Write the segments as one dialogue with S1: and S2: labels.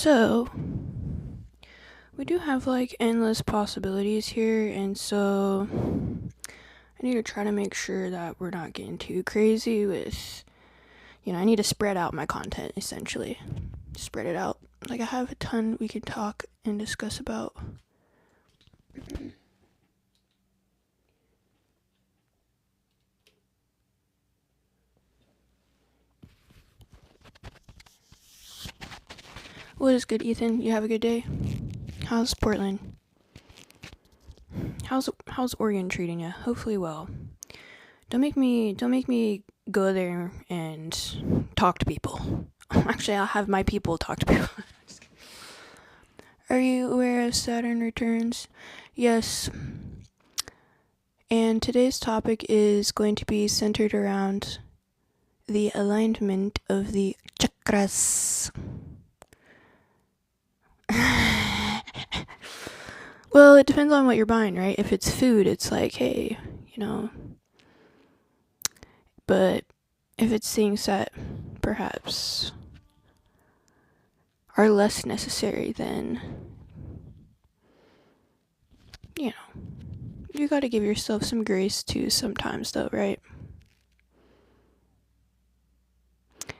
S1: So, we do have like endless possibilities here, and so I need to try to make sure that we're not getting too crazy with, I need to spread out my content essentially. Spread it out. Like, I have a ton we could talk and discuss about. What is good, Ethan? You have a good day? How's Portland? How's Oregon treating you? Hopefully well. Don't make me go there and talk to people. Actually, I'll have my people talk to people. Are you aware of Saturn returns? Yes. And today's topic is going to be centered around the alignment of the chakras. Well, it depends on what you're buying, right? If it's food, it's like, hey, But if it's things that perhaps are less necessary, then, you gotta give yourself some grace too sometimes, though, right?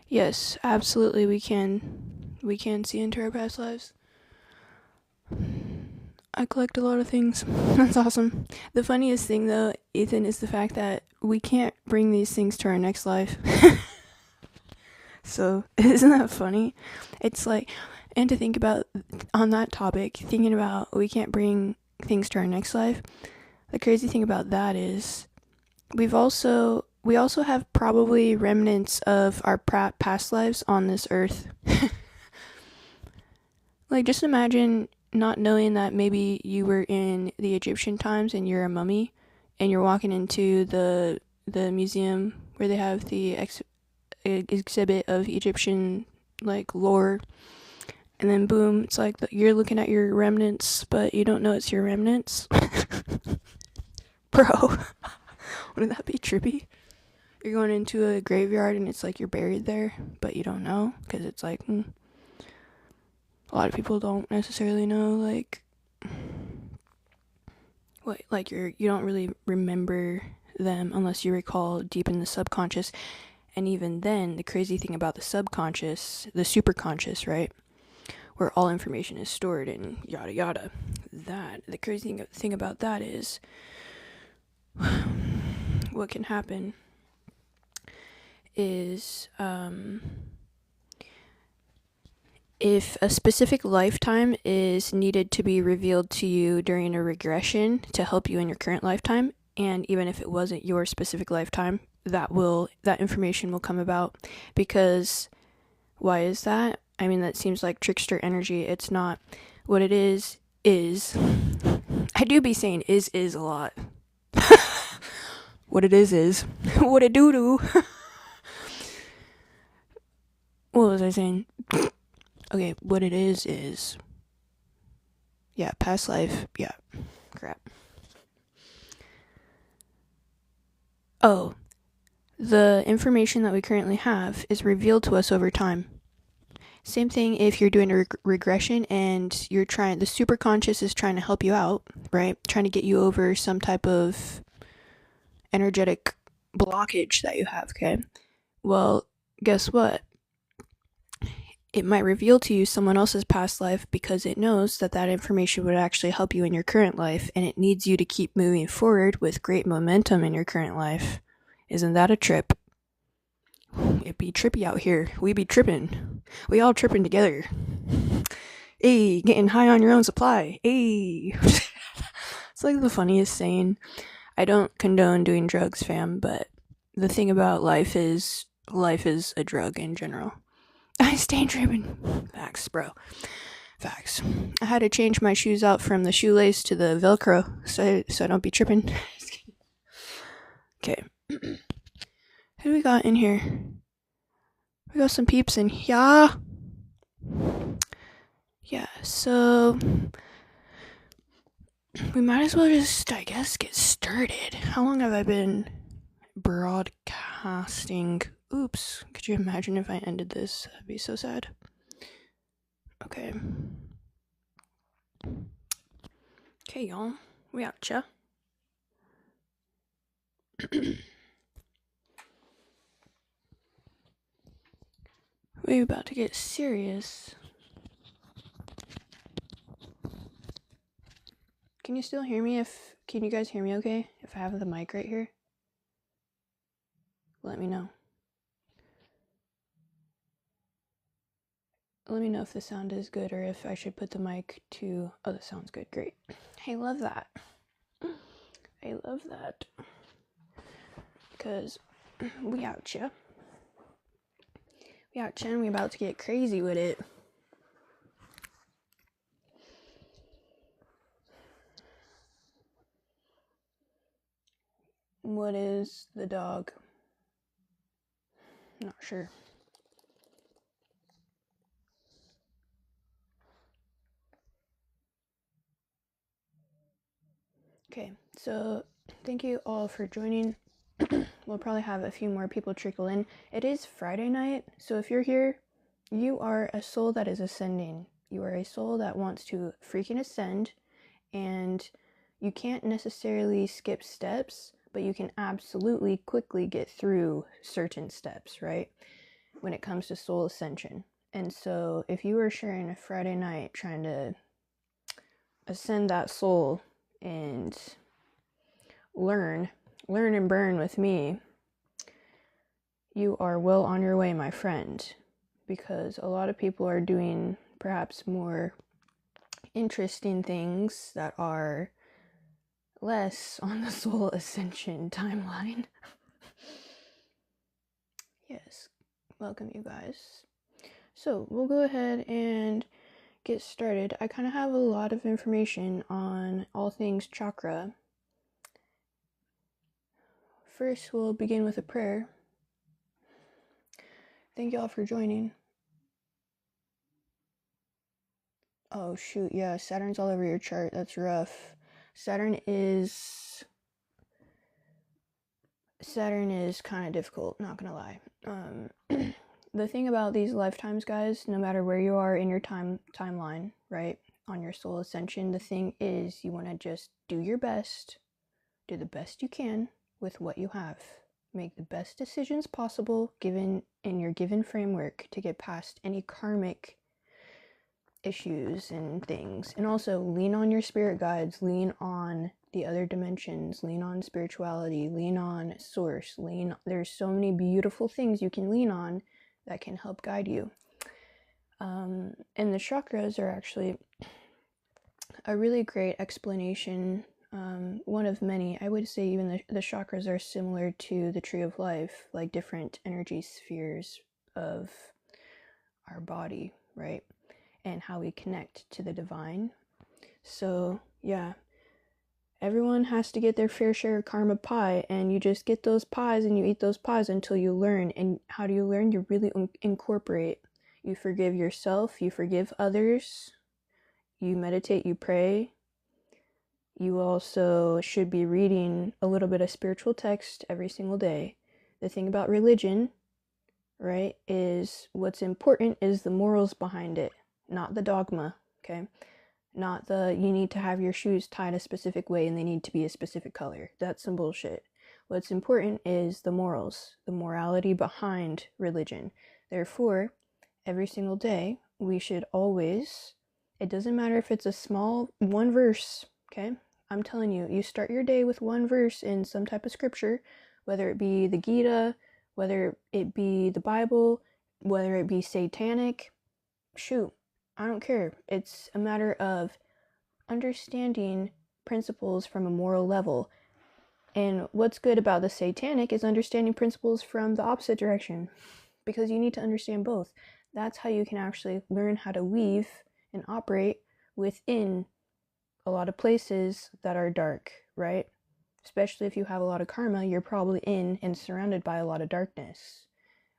S1: Yes, absolutely, we can see into our past lives. I collect a lot of things. That's awesome. The funniest thing, though, Ethan, is the fact that we can't bring these things to our next life. So, isn't that funny? It's like, and to think about, on that topic, thinking about we can't bring things to our next life, the crazy thing about that is, we also have probably remnants of our past lives on this earth. Like, just imagine not knowing that maybe you were in the Egyptian times and you're a mummy, and you're walking into the museum where they have the exhibit of Egyptian like lore, and then boom, it's like you're looking at your remnants, but you don't know it's your remnants. Bro, wouldn't that be trippy? You're going into a graveyard and it's like you're buried there, but you don't know, because it's like a lot of people don't necessarily know, like, what, like you don't really remember them unless you recall deep in the subconscious. And even then, the crazy thing about the subconscious, the superconscious, right, where all information is stored and yada yada, the crazy thing about that is, what can happen is, if a specific lifetime is needed to be revealed to you during a regression to help you in your current lifetime, and even if it wasn't your specific lifetime, that information will come about. Because why is that? I mean, that seems like trickster energy. It's not. What it is I do be saying is a lot. What it is what it do. What was I saying? Okay, what it is, yeah, past life, yeah, crap. Oh, the information that we currently have is revealed to us over time. Same thing if you're doing a regression and the superconscious is trying to help you out, right? Trying to get you over some type of energetic blockage that you have, okay? Well, guess what? It might reveal to you someone else's past life because it knows that information would actually help you in your current life, and it needs you to keep moving forward with great momentum in your current life. Isn't that a trip? It be trippy out here. We be tripping. We all tripping together. Hey, getting high on your own supply. Hey. It's like the funniest saying. I don't condone doing drugs, fam, but the thing about life is a drug in general. I stay tripping. Facts, bro. Facts. I had to change my shoes out from the shoelace to the Velcro so I don't be tripping. Okay. Who do we got in here? We got some peeps in here. Yeah, so we might as well just, I guess, get started. How long have I been broadcasting? Oops, could you imagine if I ended this? That'd be so sad. Okay. Okay, y'all. We outcha. We're about to get serious. Can you still hear me? Can you guys hear me okay? If I have the mic right here? Let me know. Let me know if the sound is good or if I should put the mic to... Oh, the sound's good. Great. I love that. I love that. Because we outcha. We outcha and we about to get crazy with it. What is the dog? Not sure. Okay, so thank you all for joining. We'll probably have a few more people trickle in. It is Friday night, so if you're here, you are a soul that is ascending. You are a soul that wants to freaking ascend, and you can't necessarily skip steps, but you can absolutely quickly get through certain steps, right? When it comes to soul ascension. And so if you are sharing a Friday night trying to ascend that soul and learn and burn with me, you are well on your way, my friend, because a lot of people are doing perhaps more interesting things that are less on the soul ascension timeline. Yes, welcome you guys. So we'll go ahead and get started. I kind of have a lot of information on all things chakra. First, we'll begin with a prayer. Thank y'all for joining. Oh shoot, yeah, Saturn's all over your chart. That's rough. Saturn is kind of difficult, not gonna lie. The thing about these lifetimes, guys, no matter where you are in your timeline, right, on your soul ascension, the thing is you want to just do your best, do the best you can with what you have. Make the best decisions possible given in your given framework to get past any karmic issues and things. And also lean on your spirit guides, lean on the other dimensions, lean on spirituality, lean on source, there's so many beautiful things you can lean on that can help guide you. And the chakras are actually a really great explanation, one of many. I would say even the chakras are similar to the tree of life, like different energy spheres of our body, right? And how we connect to the divine. So yeah, everyone has to get their fair share of karma pie, and you just get those pies and you eat those pies until you learn. And how do you learn? You really incorporate. You forgive yourself, you forgive others, you meditate, you pray. You also should be reading a little bit of spiritual text every single day. The thing about religion, right, is what's important is the morals behind it, not the dogma, okay? Not the, you need to have your shoes tied a specific way and they need to be a specific color. That's some bullshit. What's important is the morals, the morality behind religion. Therefore, every single day, we should always, it doesn't matter if it's a small one verse, okay? I'm telling you, you start your day with one verse in some type of scripture, whether it be the Gita, whether it be the Bible, whether it be satanic, shoot. I don't care. It's a matter of understanding principles from a moral level. And what's good about the satanic is understanding principles from the opposite direction, because you need to understand both. That's how you can actually learn how to weave and operate within a lot of places that are dark, right? Especially if you have a lot of karma, you're probably in and surrounded by a lot of darkness.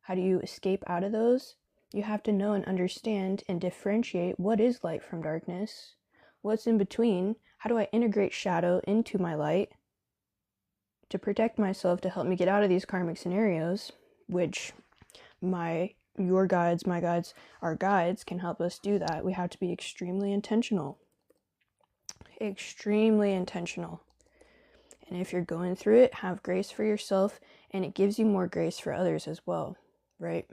S1: How do you escape out of those? You have to know and understand and differentiate what is light from darkness, what's in between, how do I integrate shadow into my light to protect myself, to help me get out of these karmic scenarios, which my your guides, my guides, our guides can help us do that. We have to be extremely intentional. Extremely intentional. And if you're going through it, have grace for yourself, and it gives you more grace for others as well, right?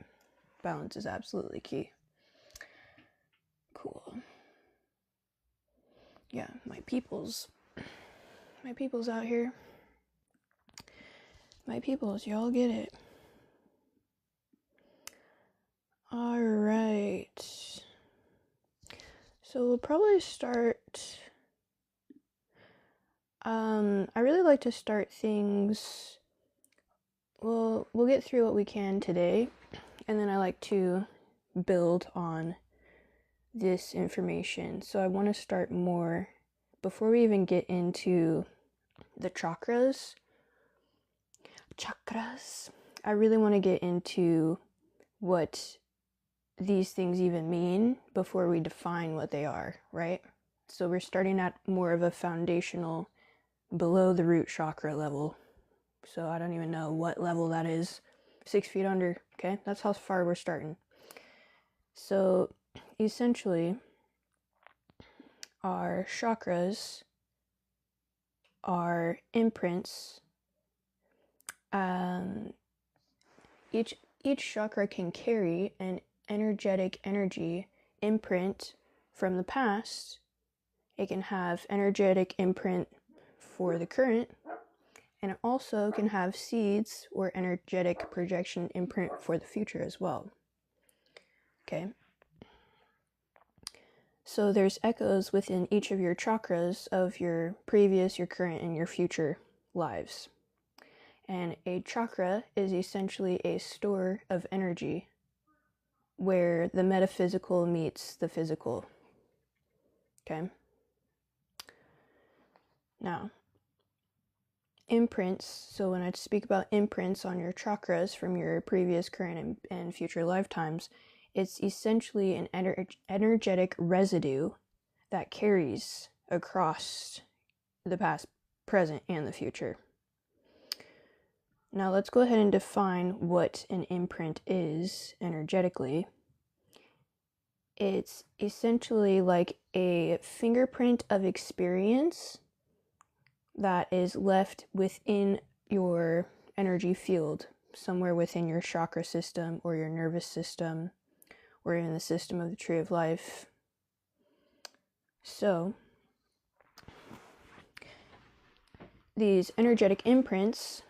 S1: Balance is absolutely key. Cool. Yeah, my peoples out here. My peoples, y'all get it. All right. So we'll probably start. I really like to start things. Well, we'll get through what we can today, and then I like to build on this information. So I want to start more before we even get into the chakras. I really want to get into what these things even mean before we define what they are, right? So we're starting at more of a foundational, below the root chakra level. So I don't even know what level that is. 6 feet under, okay? That's how far we're starting. So essentially, our chakras are imprints. Each chakra can carry an energetic energy imprint from the past. It can have energetic imprint for the current, and it also can have seeds or energetic projection imprint for the future as well. Okay. So there's echoes within each of your chakras of your previous, your current, and your future lives. And a chakra is essentially a store of energy where the metaphysical meets the physical. Okay? Now, imprints, so when I speak about imprints on your chakras from your previous, current, and future lifetimes, it's essentially an energetic residue that carries across the past, present, and the future. Now let's go ahead and define what an imprint is energetically. It's essentially like a fingerprint of experience that is left within your energy field, somewhere within your chakra system or your nervous system or in the system of the tree of life. So these energetic imprints,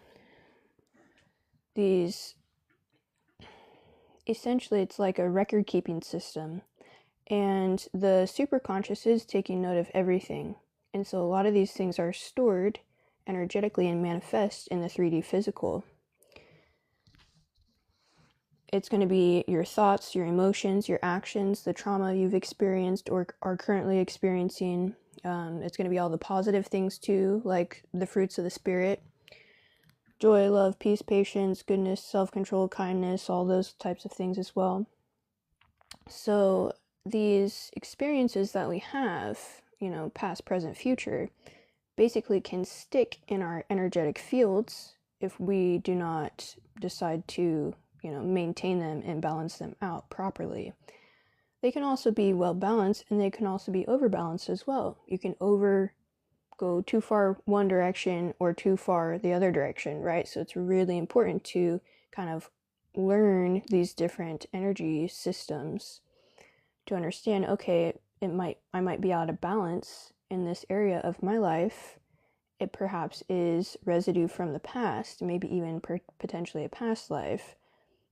S1: essentially it's like a record keeping system, and the superconscious is taking note of everything. And so a lot of these things are stored energetically and manifest in the 3D physical. It's going to be your thoughts, your emotions, your actions, the trauma you've experienced or are currently experiencing. It's going to be all the positive things too, like the fruits of the spirit. Joy, love, peace, patience, goodness, self-control, kindness, all those types of things as well. So these experiences that we have, past, present, future, basically can stick in our energetic fields if we do not decide to, maintain them and balance them out properly. They can also be well balanced, and they can also be overbalanced as well. You can go too far one direction or too far the other direction, right? So it's really important to kind of learn these different energy systems to understand, okay, I might be out of balance in this area of my life. It perhaps is residue from the past, maybe even potentially a past life.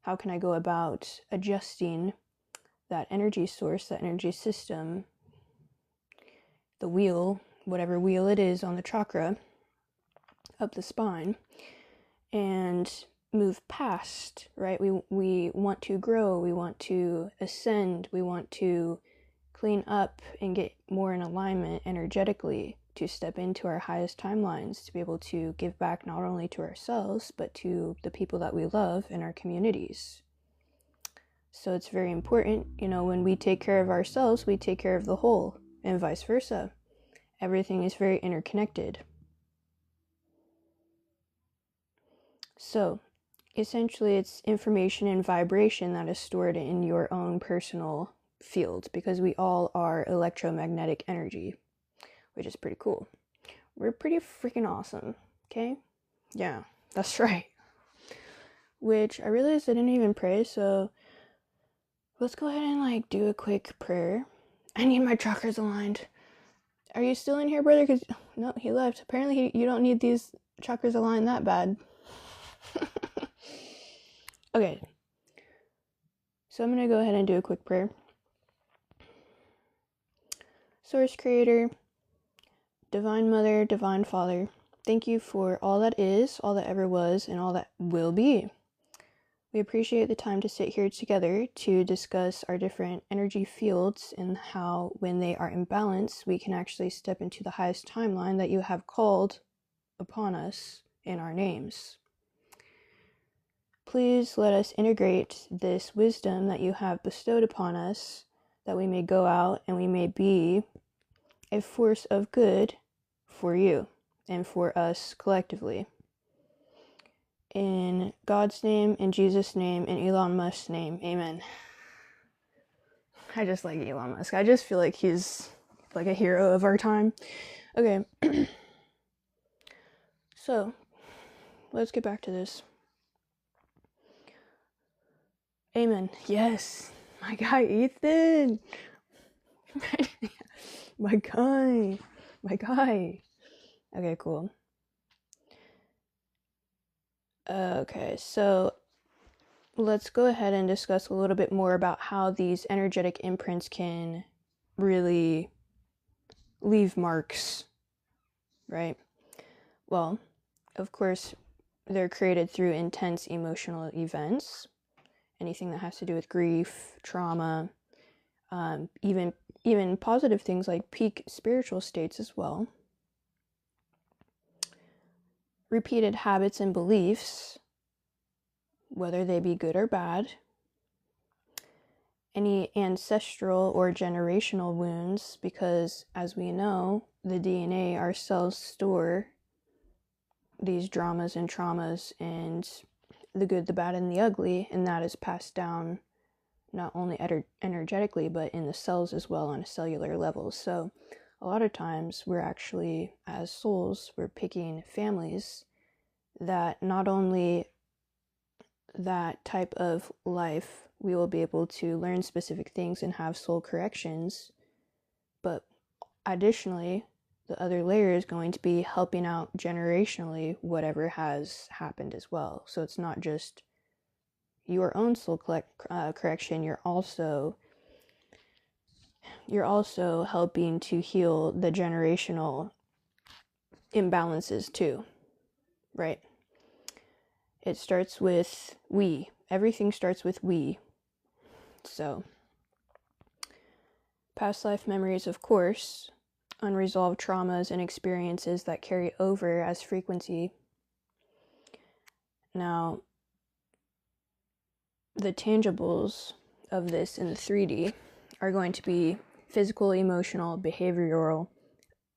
S1: How can I go about adjusting that energy source, that energy system, the wheel, whatever wheel it is on the chakra, up the spine, and move past, right? We want to grow, we want to ascend, we want to clean up and get more in alignment energetically to step into our highest timelines, to be able to give back not only to ourselves, but to the people that we love in our communities. So it's very important, when we take care of ourselves, we take care of the whole, and vice versa. Everything is very interconnected. So, essentially it's information and vibration that is stored in your own personal field, because we all are electromagnetic energy, which is pretty cool. We're pretty freaking awesome, okay? Yeah, that's right. Which I realized I didn't even pray, so let's go ahead and do a quick prayer. I need my chakras aligned. Are you still in here, brother? Because no, he left. Apparently you don't need these chakras aligned that bad. Okay, so I'm going to go ahead and do a quick prayer. Source Creator, Divine Mother, Divine Father, thank you for all that is, all that ever was, and all that will be. We appreciate the time to sit here together to discuss our different energy fields and how, when they are in balance, we can actually step into the highest timeline that you have called upon us in our names. Please let us integrate this wisdom that you have bestowed upon us, that we may go out and we may be a force of good for you and for us collectively. In God's name, in Jesus' name, in Elon Musk's name, amen. I just like Elon Musk. I just feel like he's like a hero of our time. Okay. So, let's get back to this. Amen. Yes. My guy, Ethan. My guy. Okay, cool. Okay, so let's go ahead and discuss a little bit more about how these energetic imprints can really leave marks, right? Well, of course, they're created through intense emotional events, anything that has to do with grief, trauma, even positive things like peak spiritual states as well. Repeated habits and beliefs, whether they be good or bad. Any ancestral or generational wounds, because as we know, the DNA, our cells store these dramas and traumas and the good, the bad, and the ugly, and that is passed down not only energetically, but in the cells as well on a cellular level. So a lot of times we're actually, as souls, we're picking families that not only that type of life we will be able to learn specific things and have soul corrections, but additionally the other layer is going to be helping out generationally whatever has happened as well. So it's not just your own soul correction, you're also helping to heal the generational imbalances too, right? It starts with we. Everything starts with we. So, past life memories, of course, unresolved traumas and experiences that carry over as frequency. Now, the tangibles of this in the 3D are going to be physical, emotional, behavioral,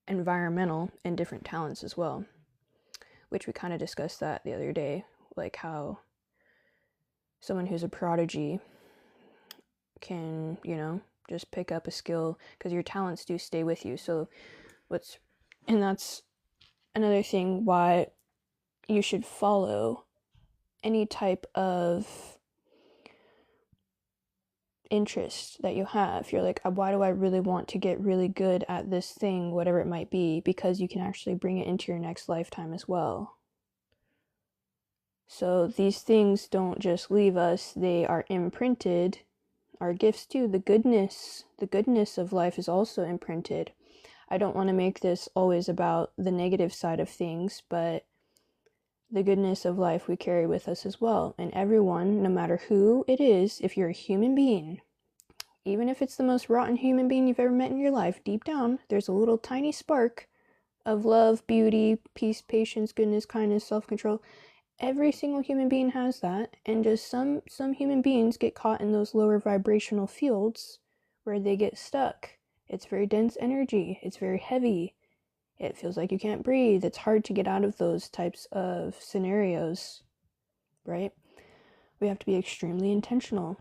S1: environmental, and different talents as well, which we kind of discussed that the other day, like how someone who's a prodigy can, just pick up a skill, because your talents do stay with you. So and that's another thing why you should follow any type of interest that you have. You're like, why do I really want to get really good at this thing, whatever it might be? Because you can actually bring it into your next lifetime as well. So these things don't just leave us, they are imprinted. Our gifts too, the goodness of life is also imprinted. I don't want to make this always about the negative side of things, but the goodness of life we carry with us as well. And everyone, no matter who it is, if you're a human being, even if it's the most rotten human being you've ever met in your life, deep down, there's a little tiny spark of love, beauty, peace, patience, goodness, kindness, self-control. Every single human being has that, and just some human beings get caught in those lower vibrational fields where they get stuck. It's very dense energy. It's very heavy. It feels like you can't breathe. It's hard to get out of those types of scenarios, right? We have to be extremely intentional.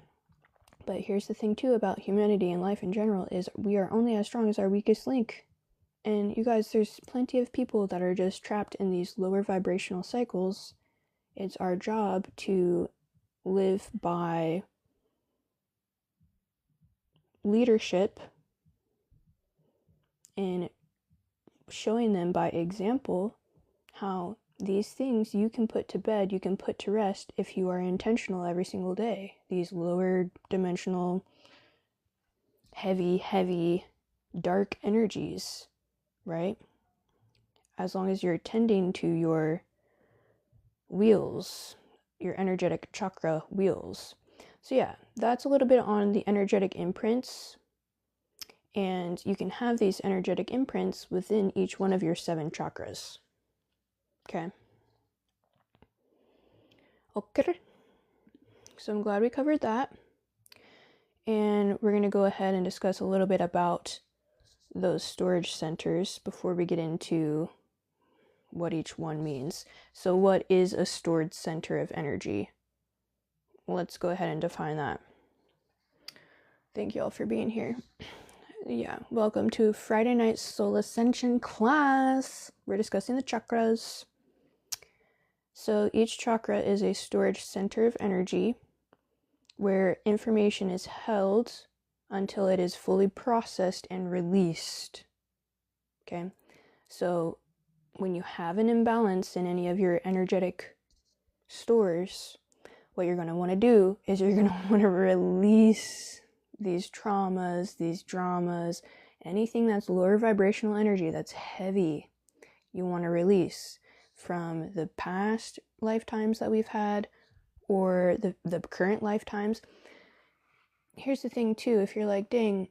S1: But here's the thing too about humanity and life in general is we are only as strong as our weakest link. And you guys, there's plenty of people that are just trapped in these lower vibrational cycles. It's our job to live by leadership and showing them by example how these things you can put to bed, you can put to rest if you are intentional every single day. These lower dimensional, heavy, dark energies, right? As long as you're tending to your wheels, your energetic chakra wheels. So yeah, that's a little bit on the energetic imprints. And you can have these energetic imprints within each one of your 7 chakras. Okay. Okay. So I'm glad we covered that. And we're going to go ahead and discuss a little bit about those storage centers before we get into what each one means. So what is a stored center of energy? Let's go ahead and define that. Thank you all for being here. Yeah, welcome to Friday Night Soul Ascension Class. We're discussing the chakras. So each chakra is a storage center of energy where information is held until it is fully processed and released. Okay, so when you have an imbalance in any of your energetic stores, what you're going to want to do is you're going to want to release these traumas, these dramas, anything that's lower vibrational energy, that's heavy, you want to release from the past lifetimes that we've had or the current lifetimes. Here's the thing too, if you're like, dang,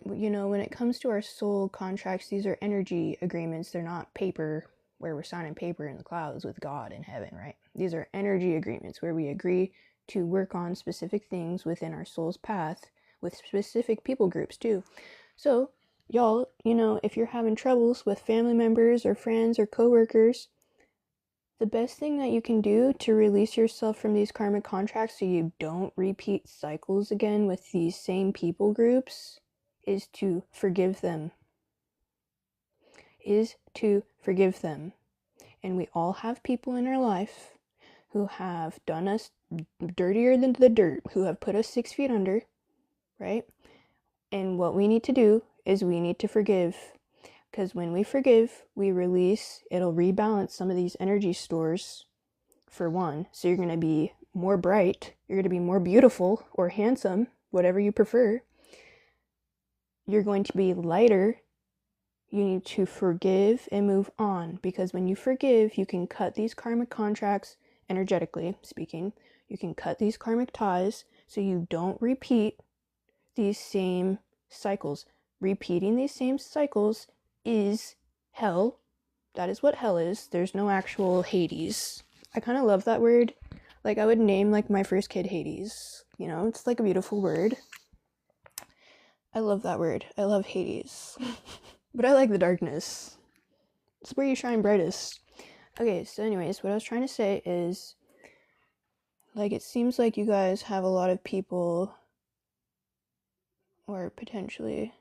S1: you know, when it comes to our soul contracts, these are energy agreements. They're not paper where we're signing paper in the clouds with God in heaven, right? These are energy agreements where we agree to work on specific things within our soul's path with specific people groups too. So y'all, you know, if you're having troubles with family members or friends or coworkers, the best thing that you can do to release yourself from these karmic contracts so you don't repeat cycles again with these same people groups is to forgive them. And we all have people in our life who have done us dirtier than the dirt, who have put us 6 feet under, right? And what we need to do is we need to forgive. Because when we forgive, we release, it'll rebalance some of these energy stores, for one. So you're going to be more bright, you're going to be more beautiful or handsome, whatever you prefer. You're going to be lighter. You need to forgive and move on. Because when you forgive, you can cut these karmic contracts, energetically speaking. You can cut these karmic ties so you don't repeat these same cycles. Repeating these same cycles is hell. That is what hell is. There's no actual Hades. I kind of love that word. Like, I would name like my first kid Hades. You know, it's like a beautiful word. I love that word. I love Hades. But I like the darkness. It's where you shine brightest. Okay, so anyways, what I was trying to say is, like, it seems like you guys have a lot of people, or potentially,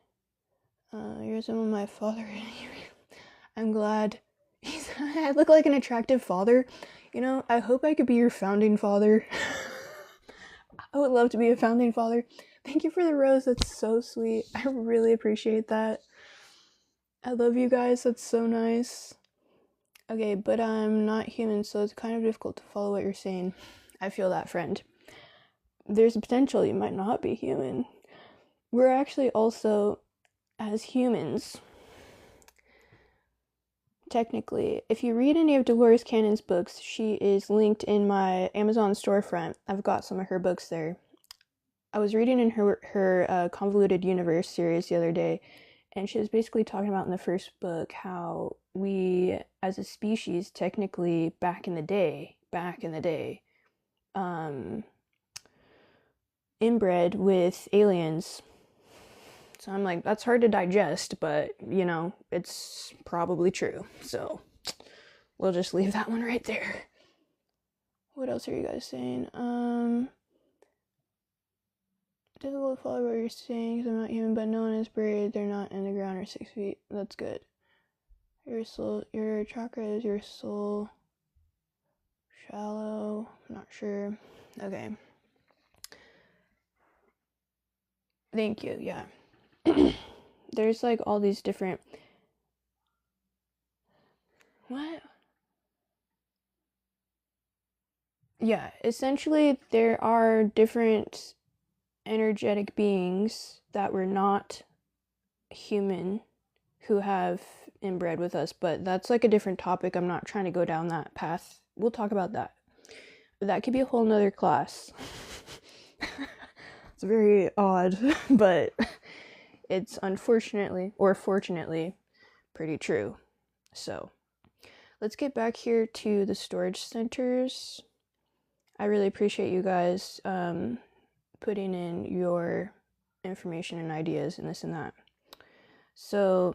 S1: you're some of my father. I'm glad. I look like an attractive father. You know, I hope I could be your founding father. I would love to be a founding father. Thank you for the rose. That's so sweet. I really appreciate that. I love you guys. That's so nice. Okay, but I'm not human, so it's kind of difficult to follow what you're saying. I feel that, friend. There's a potential you might not be human. We're actually also, as humans, technically, if you read any of Dolores Cannon's books, she is linked in my Amazon storefront. I've got some of her books there. I was reading in her Convoluted Universe series the other day, and she was basically talking about in the first book how we, as a species, technically back in the day, inbred with aliens. So I'm like, that's hard to digest, but, you know, it's probably true. So we'll just leave that one right there. What else are you guys saying? Difficult to follow what you're saying because I'm not human, but no one is buried. They're not in the ground or 6 feet. That's good. Your soul, your chakra is your soul. Shallow. I'm not sure. Okay. Thank you. Yeah. There's like all these different. What? Yeah. Essentially, there are different energetic beings that were not human who have inbred with us, but that's like a different topic. I'm not trying to go down that path. We'll talk about that. That could be a whole nother class. It's very odd, but it's unfortunately or fortunately pretty true. So let's get back here to the storage centers. I really appreciate you guys putting in your information and ideas and this and that. So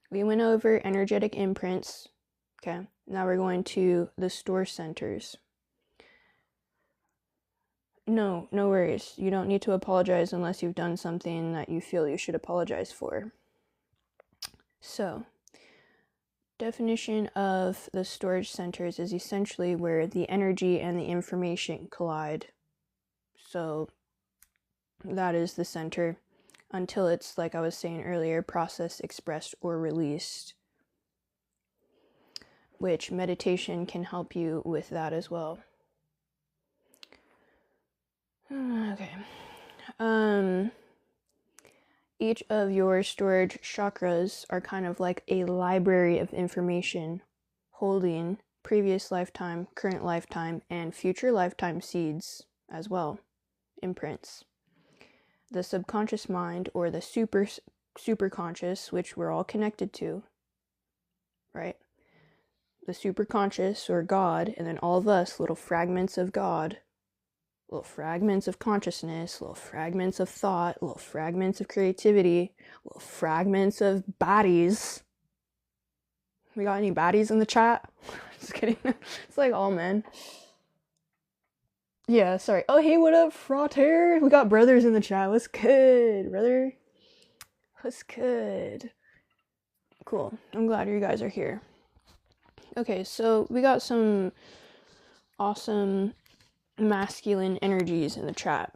S1: we went over energetic imprints. Okay, now we're going to the store centers. No worries. You don't need to apologize unless you've done something that you feel you should apologize for. So, definition of the storage centers is essentially where the energy and the information collide. So, that is the center until it's, like I was saying earlier, processed, expressed, or released. Which meditation can help you with that as well. Okay. Each of your storage chakras are kind of like a library of information holding previous lifetime, current lifetime, and future lifetime seeds as well, imprints. The subconscious mind, or the superconscious, which we're all connected to, right? The superconscious, or God, and then all of us, little fragments of God, little fragments of consciousness, little fragments of thought, little fragments of creativity, little fragments of bodies. We got any baddies in the chat? Just kidding. It's like all men. Yeah, sorry. Oh, hey, what up, frater? We got brothers in the chat. What's good, brother? What's good? Cool. I'm glad you guys are here. Okay, so we got some awesome masculine energies in the chat.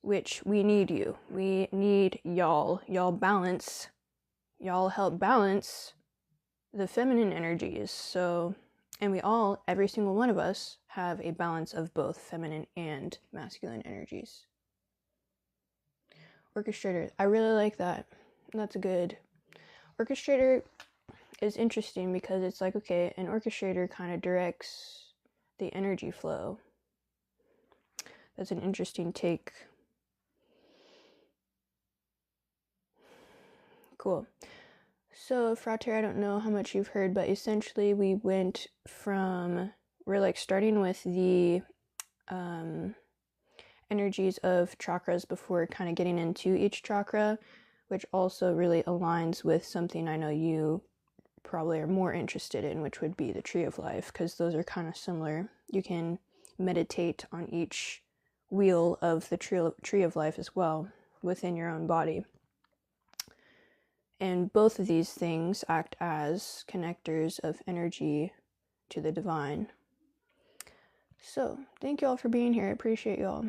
S1: Which we need you. We need y'all. Y'all balance. Y'all help balance the feminine energies. So, and we all, every single one of us, have a balance of both feminine and masculine energies. Orchestrator. I really like that. That's good. Orchestrator is interesting because it's like, okay, an orchestrator kind of directs the energy flow. That's an interesting take. Cool. So, Frater, I don't know how much you've heard, but essentially we went from, we're like starting with the energies of chakras before kind of getting into each chakra, which also really aligns with something I know you probably are more interested in, which would be the tree of life, because those are kind of similar. You can meditate on each wheel of the tree of life as well within your own body. And both of these things act as connectors of energy to the divine. So, thank you all for being here. I appreciate you all.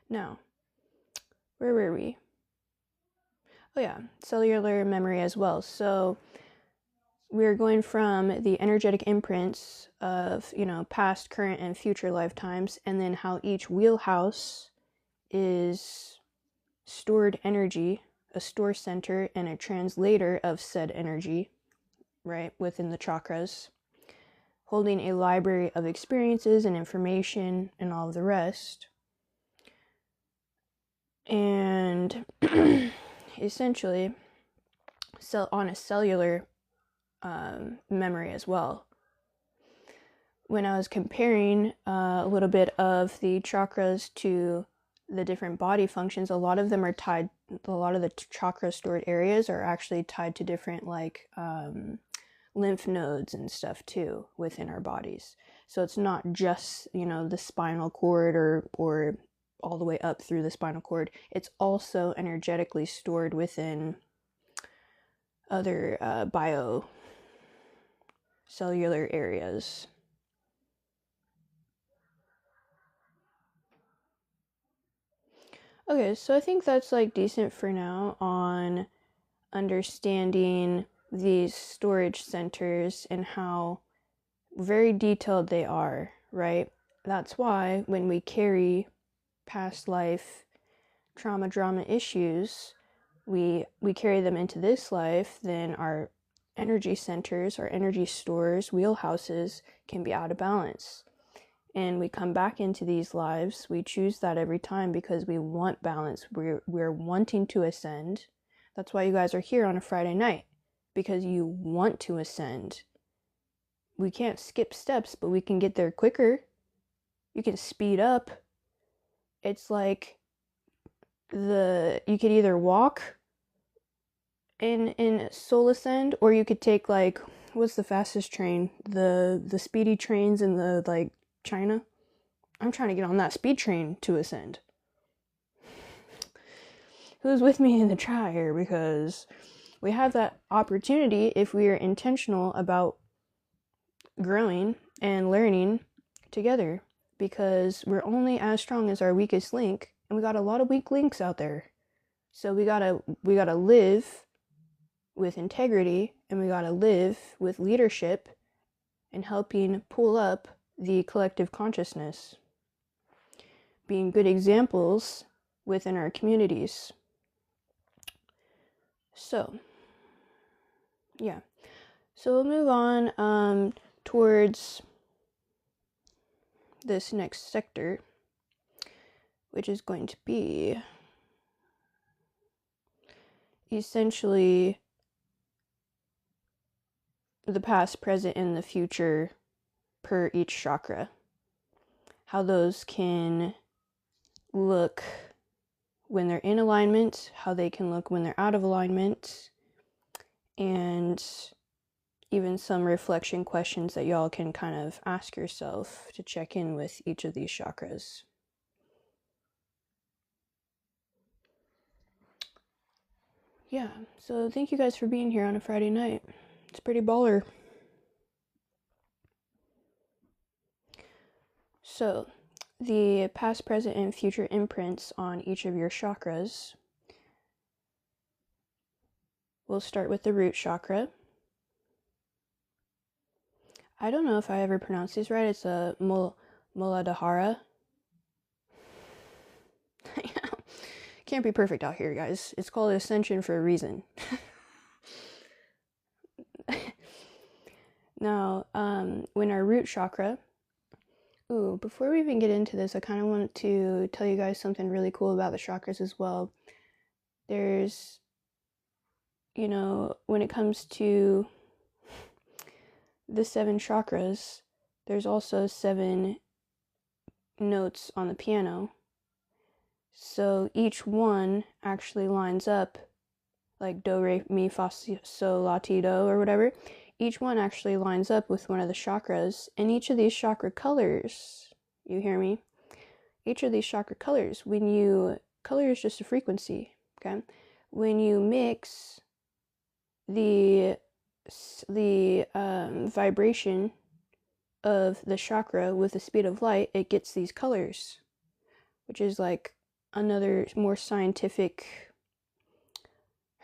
S1: Now, where were we? Oh yeah, cellular memory as well. So, we're going from the energetic imprints of, past, current, and future lifetimes, and then how each wheelhouse is stored energy, a store center and a translator of said energy, right, within the chakras, holding a library of experiences and information and all of the rest. And essentially, on a cellular memory as well. When I was comparing a little bit of the chakras to the different body functions, a lot of them are tied, a lot of the chakra stored areas are actually tied to different lymph nodes and stuff too within our bodies. So it's not just, the spinal cord or all the way up through the spinal cord. It's also energetically stored within other biocellular areas. Okay, so I think that's like decent for now on understanding these storage centers and how very detailed they are, right? That's why when we carry past life trauma, drama issues, we carry them into this life, then our energy centers, our energy stores, wheelhouses can be out of balance. And we come back into these lives, we choose that every time because we want balance. We're wanting to ascend. That's why you guys are here on a Friday night, because you want to ascend. We can't skip steps, but we can get there quicker. You can speed up. It's like you could either walk in Soul Ascend, or you could take like, what's the fastest train? The speedy trains in the like China. I'm trying to get on that speed train to ascend. Who's with me in the try here? Because we have that opportunity if we are intentional about growing and learning together, because we're only as strong as our weakest link, and we got a lot of weak links out there. So we gotta live with integrity, and we gotta live with leadership and helping pull up the collective consciousness, being good examples within our communities. So yeah, so we'll move on towards this next sector, which is going to be essentially the past, present, and the future per each chakra. How those can look when they're in alignment, how they can look when they're out of alignment, and even some reflection questions that y'all can kind of ask yourself to check in with each of these chakras. Yeah, so thank you guys for being here on a Friday night. It's pretty baller. So, the past, present, and future imprints on each of your chakras. We'll start with the root chakra. I don't know if I ever pronounced these right. It's a Muladhara. Can't be perfect out here, guys. It's called Ascension for a reason. Now, when our root chakra... Ooh, before we even get into this, I kind of want to tell you guys something really cool about the chakras as well. There's, when it comes to the 7 chakras, there's also 7 notes on the piano. So each one actually lines up, like do, re, mi, fa, sol, la, ti, do, or whatever. Each one actually lines up with one of the chakras, and each of these chakra colors, you hear me? Each of these chakra colors, color is just a frequency, okay? When you mix the vibration of the chakra with the speed of light, it gets these colors, which is like another more scientific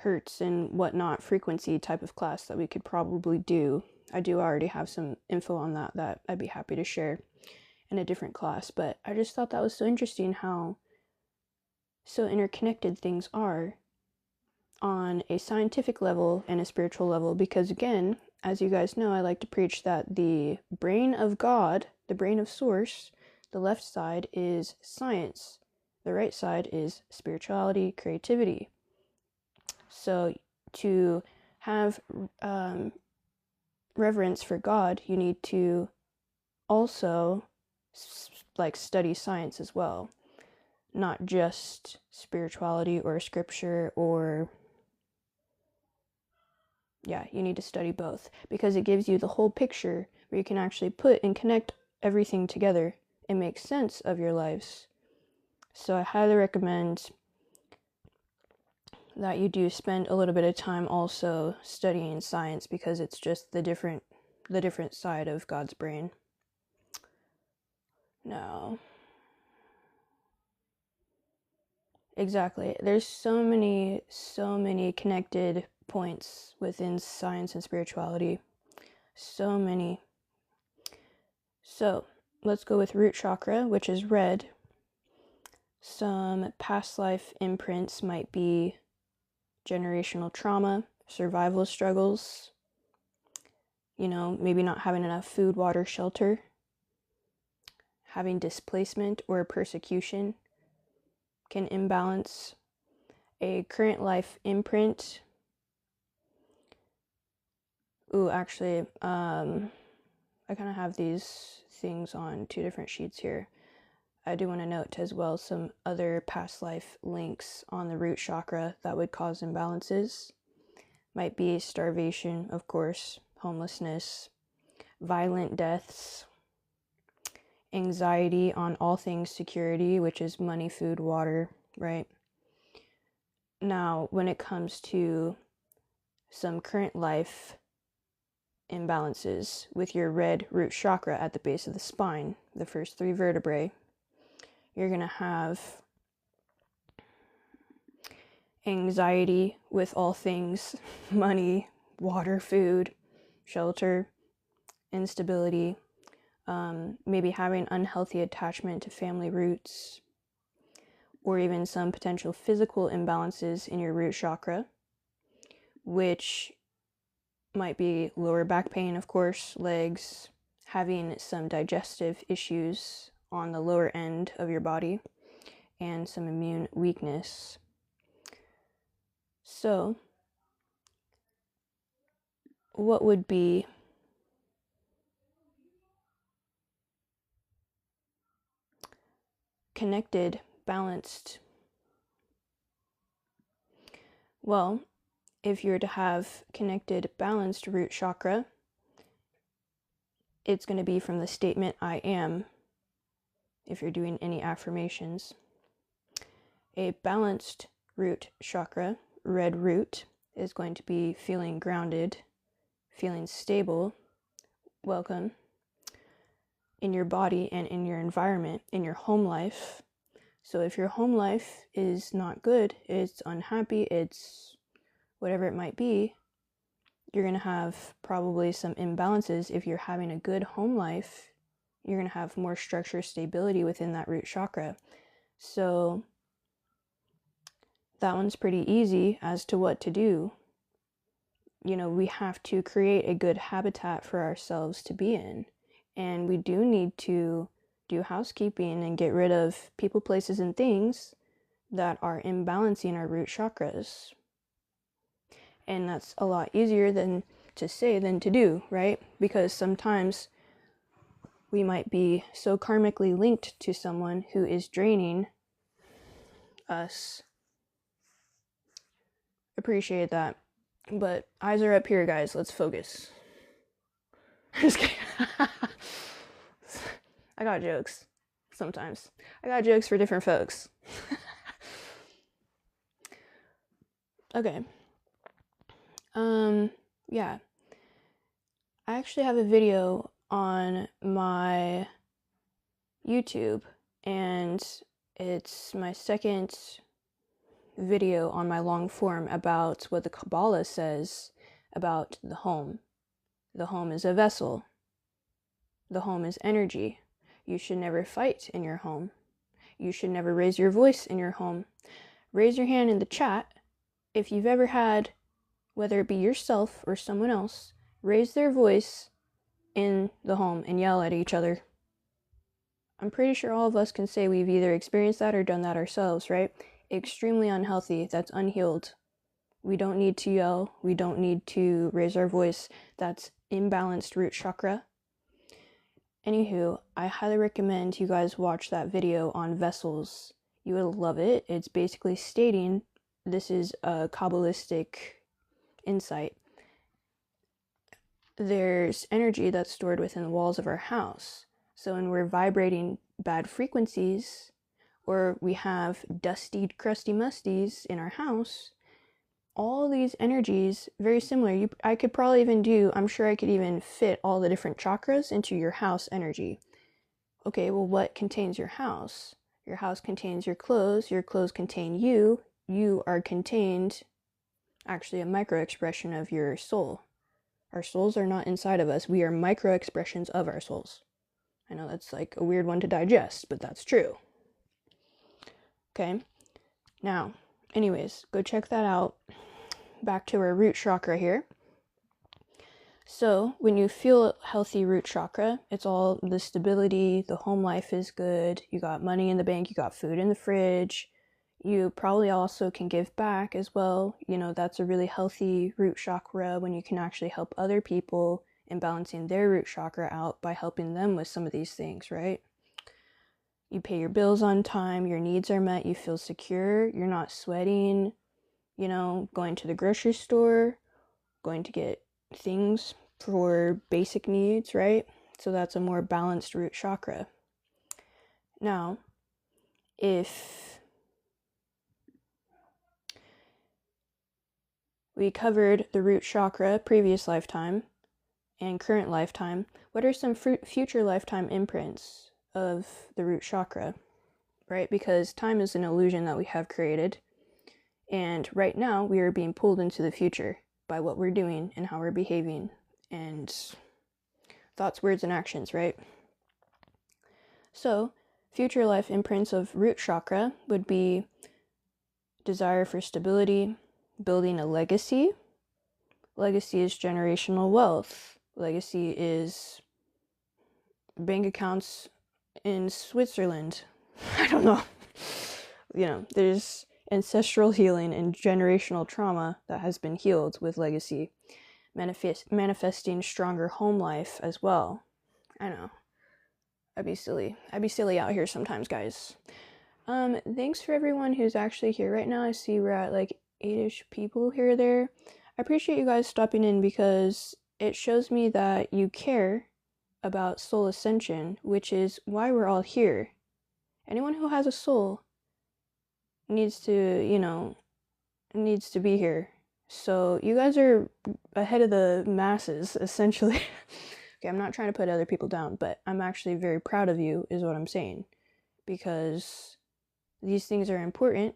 S1: hertz and whatnot frequency type of class that we could probably do. I do already have some info on that I'd be happy to share in a different class, but I just thought that was so interesting how so interconnected things are on a scientific level and a spiritual level, because again, as you guys know, I like to preach that the brain of God, the brain of Source, the left side is science, the right side is spirituality, creativity. So to have reverence for God, you need to also study science as well, not just spirituality or scripture or Yeah, you need to study both because it gives you the whole picture where you can actually put and connect everything together and make sense of your lives. So I highly recommend that you do spend a little bit of time also studying science because it's just the different side of God's brain. No. Exactly. There's so many connected points within science and spirituality. So many. So, let's go with root chakra, which is red. Some past life imprints might be generational trauma, survival struggles, maybe not having enough food, water, shelter, having displacement or persecution can imbalance. A current life imprint. Ooh, actually, I kind of have these things on 2 different sheets here. I do want to note as well some other past life links on the root chakra that would cause imbalances. Might be starvation, of course, homelessness, violent deaths, anxiety on all things security, which is money, food, water, right? Now, when it comes to some current life imbalances with your red root chakra at the base of the spine, the first 3 vertebrae, you're going to have anxiety with all things money, water, food, shelter, instability, maybe having unhealthy attachment to family roots, or even some potential physical imbalances in your root chakra, which might be lower back pain, of course, legs, having some digestive issues on the lower end of your body, and some immune weakness. So, what would be connected, balanced? Well, if you're to have connected, balanced root chakra, it's going to be from the statement I am, if you're doing any affirmations. A balanced root chakra, red root, is going to be feeling grounded, feeling stable, welcome in your body and in your environment, in your home life. So if your home life is not good, it's unhappy, it's whatever it might be, you're going to have probably some imbalances. If you're having a good home life, you're going to have more structure, stability within that root chakra. So that one's pretty easy as to what to do. We have to create a good habitat for ourselves to be in. And we do need to do housekeeping and get rid of people, places, and things that are imbalancing our root chakras. And that's a lot easier than to say than to do, right? Because sometimes we might be so karmically linked to someone who is draining us. Appreciate that. But eyes are up here, guys. Let's focus. Just kidding. I got jokes sometimes. I got jokes for different folks. Okay. Yeah. I actually have a video on my YouTube, and it's my second video on my long form about what the Kabbalah says about the home. The home is a vessel. The home is energy. You should never fight in your home. You should never raise your voice in your home. Raise your hand in the chat if you've ever had, whether it be yourself or someone else, raise their voice in the home and yell at each other. I'm pretty sure all of us can say we've either experienced that or done that ourselves, right? Extremely unhealthy. That's unhealed. We don't need to yell. We don't need to raise our voice. That's imbalanced root chakra. Anywho, I highly recommend you guys watch that video on vessels. You will love it. It's basically stating, this is a Kabbalistic insight, there's energy that's stored within the walls of our house. So when we're vibrating bad frequencies, or we have dusty, crusty musties in our house, all these energies, very similar. I could probably even I'm sure I could even fit all the different chakras into your house energy. Okay, well, what contains your house? Your house contains your clothes contain you. You are contained, actually, a micro expression of your soul. Our souls are not inside of us. We are micro expressions of our souls. I know that's like a weird one to digest, but that's true. Okay, now, anyways, go check that out. Back to our root chakra here. So when you feel healthy root chakra, it's all the stability, the home life is good, you got money in the bank, you got food in the fridge, you probably also can give back as well. You know, that's a really healthy root chakra when you can actually help other people in balancing their root chakra out by helping them with some of these things, right? You pay your bills on time, your needs are met, you feel secure, you're not sweating, you know, going to the grocery store, going to get things for basic needs, right? So that's a more balanced root chakra. Now, if we covered the root chakra previous lifetime and current lifetime, what are some future lifetime imprints of the root chakra, right? Because time is an illusion that we have created, and right now we are being pulled into the future by what we're doing and how we're behaving and thoughts, words, and actions, right? So future life imprints of root chakra would be desire for stability, building a legacy. Legacy is generational wealth. Legacy is bank accounts in Switzerland. I don't know. You know, there's ancestral healing and generational trauma that has been healed with legacy. Manifesting stronger home life as well. I know. I'd be silly out here sometimes, guys. Thanks for everyone who's actually here right now. I see we're at like 8-ish people here or there. I appreciate you guys stopping in because it shows me that you care about soul ascension, which is why we're all here. Anyone who has a soul needs to be here. So you guys are ahead of the masses, essentially. Okay, I'm not trying to put other people down, but I'm actually very proud of you, is what I'm saying. Because these things are important,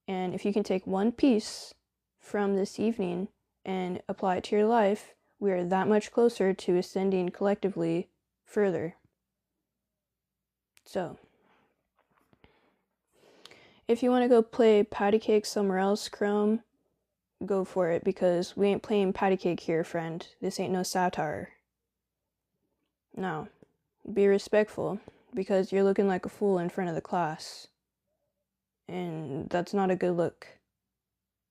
S1: and if you can take one piece from this evening and apply it to your life, we are that much closer to ascending collectively further. So, if you want to go play patty cake somewhere else, Chrome, go for it, because we ain't playing patty cake here, friend. This ain't no satire. No. Be respectful, because you're looking like a fool in front of the class. And that's not a good look.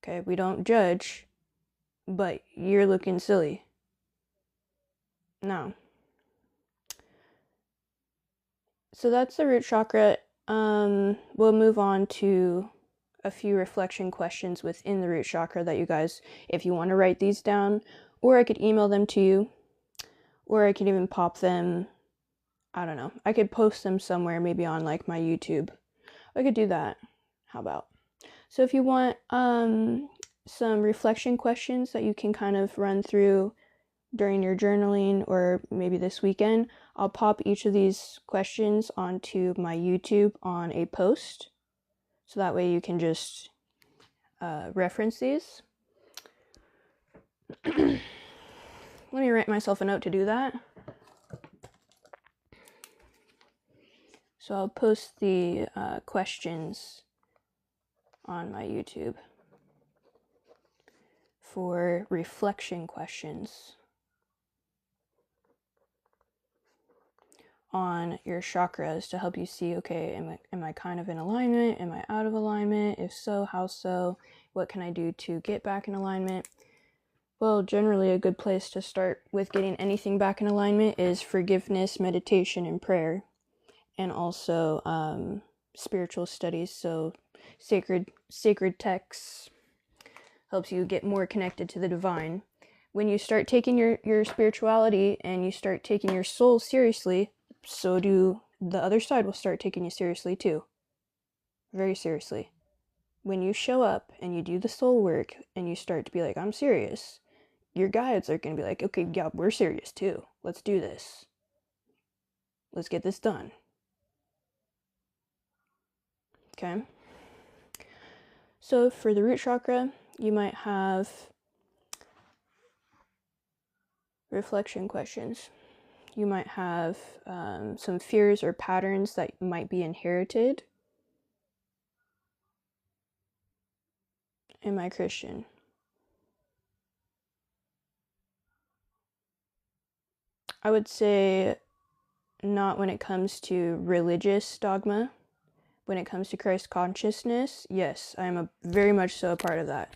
S1: Okay, we don't judge, but you're looking silly. No. So that's the root chakra. We'll move on to a few reflection questions within the root chakra that you guys, if you want to write these down, or I could email them to you, or I could even pop them, I don't know, I could post them somewhere, maybe on like my YouTube. I could do that. How about? So if you want some reflection questions that you can kind of run through during your journaling or maybe this weekend, I'll pop each of these questions onto my YouTube on a post. So that way you can just reference these. Let me write myself a note to do that. So I'll post the questions on my YouTube for reflection questions on your chakras to help you see, okay, am I kind of in alignment? Am I out of alignment? If so, how so? What can I do to get back in alignment? Well, generally a good place to start with getting anything back in alignment is forgiveness, meditation, and prayer, and also spiritual studies. So sacred texts helps you get more connected to the divine. when you start taking your spirituality and you start taking your soul seriously, so do the other side will start taking you seriously too. Very seriously. When you show up and you do the soul work and you start to be like, I'm serious, your guides are going to be like, okay, yeah, we're serious too. Let's do this. Let's get this done. Okay? So for the root chakra, you might have reflection questions. You might have some fears or patterns that might be inherited. Am I Christian? I would say not when it comes to religious dogma. When it comes to Christ consciousness, yes, I am very much so a part of that.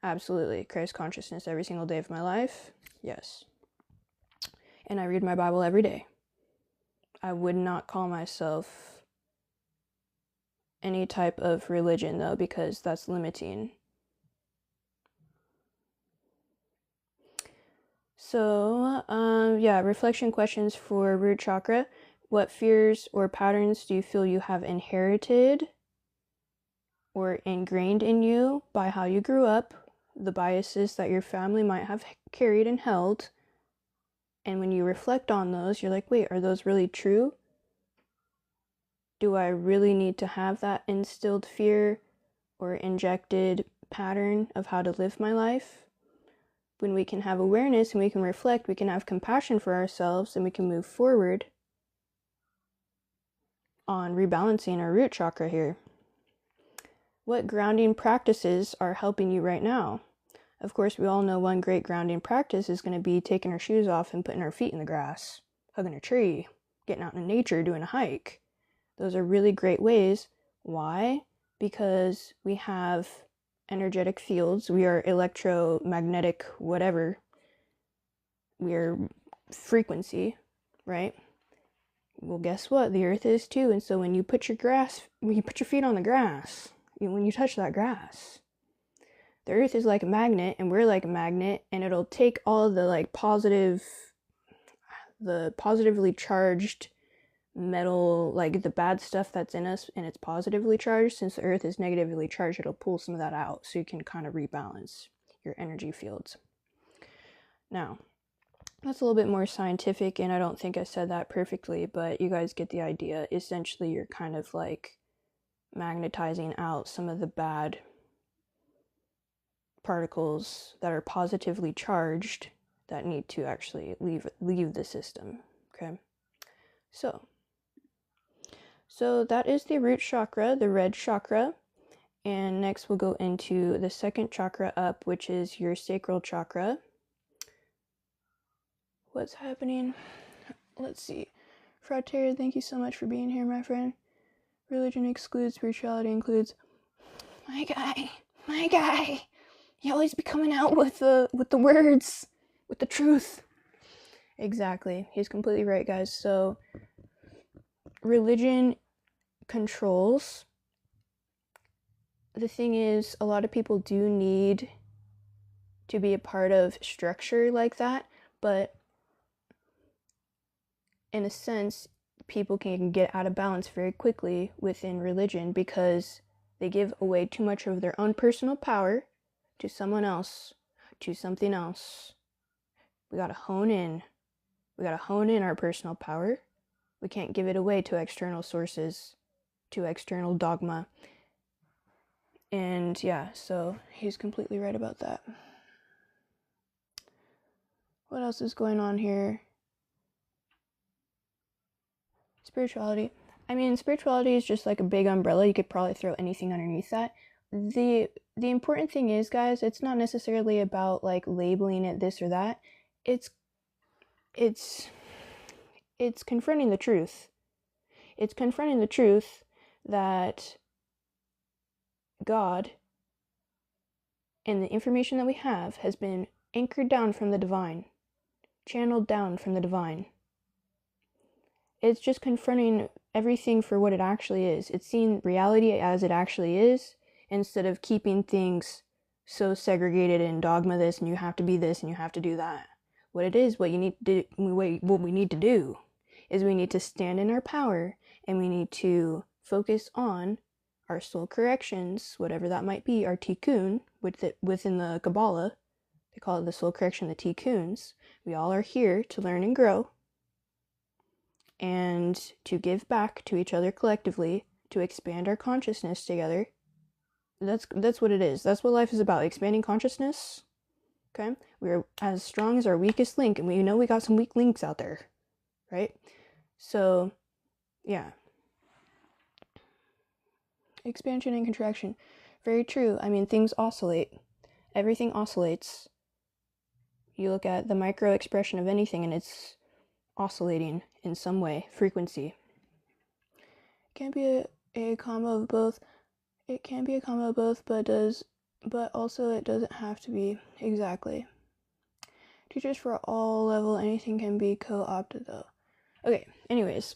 S1: Absolutely. Christ consciousness every single day of my life, yes. And I read my Bible every day. I would not call myself any type of religion, though, because that's limiting. So, yeah, reflection questions for root chakra. What fears or patterns do you feel you have inherited or ingrained in you by how you grew up, the biases that your family might have carried and held? And when you reflect on those, you're like, wait, are those really true? Do I really need to have that instilled fear or injected pattern of how to live my life? When we can have awareness and we can reflect, we can have compassion for ourselves and we can move forward on rebalancing our root chakra here. What grounding practices are helping you right now? Of course, we all know one great grounding practice is going to be taking our shoes off and putting our feet in the grass, hugging a tree, getting out in nature, doing a hike. Those are really great ways. Why? Because we have energetic fields. We are electromagnetic, whatever. We are frequency, right? Well, guess what? The earth is too. And so when you put your feet on the grass, when you touch that grass, the earth is like a magnet and we're like a magnet, and it'll take all the the positively charged metal, like the bad stuff that's in us, and it's positively charged. Since the earth is negatively charged, it'll pull some of that out so you can kind of rebalance your energy fields. Now, that's a little bit more scientific, and I don't think I said that perfectly, but you guys get the idea. Essentially, you're kind of like magnetizing out some of the bad particles that are positively charged that need to actually leave the system. Okay, so that is the root chakra, the red chakra. And next we'll go into the second chakra up, which is your sacral chakra. What's happening? Let's see. Frater, thank you so much for being here, my friend. Religion excludes, spirituality includes. My guy. You always be coming out with the words, with the truth. Exactly. He's completely right, guys. So religion controls. The thing is, a lot of people do need to be a part of structure like that, but in a sense, people can get out of balance very quickly within religion because they give away too much of their own personal power to someone else, to something else. We gotta hone in. We gotta hone in our personal power. We can't give it away to external sources, to external dogma. And yeah, so he's completely right about that. What else is going on here? Spirituality. I mean, spirituality is just like a big umbrella. You could probably throw anything underneath that. The important thing is, guys, it's not necessarily about like labeling it this or that. It's confronting the truth. It's confronting the truth that God and the information that we have has been anchored down from the divine, channeled down from the divine. It's just confronting everything for what it actually is. It's seeing reality as it actually is instead of keeping things so segregated in dogma this, and you have to be this, and you have to do that. What it is, what we need to do is we need to stand in our power, and we need to focus on our soul corrections, whatever that might be, our tikkun, within the Kabbalah. They call it the soul correction, the tikkuns. We all are here to learn and grow, and to give back to each other collectively, to expand our consciousness together. That's what it is. That's what life is about, expanding consciousness. Okay? We're as strong as our weakest link, and we know we got some weak links out there, right? So, yeah. Expansion and contraction. Very true. I mean, things oscillate. Everything oscillates. You look at the micro expression of anything, and it's oscillating in some way, frequency. It can be a combo of both. It can be a combo of both, but also it doesn't have to be exactly. Teachers for all level, anything can be co-opted though. Okay, anyways,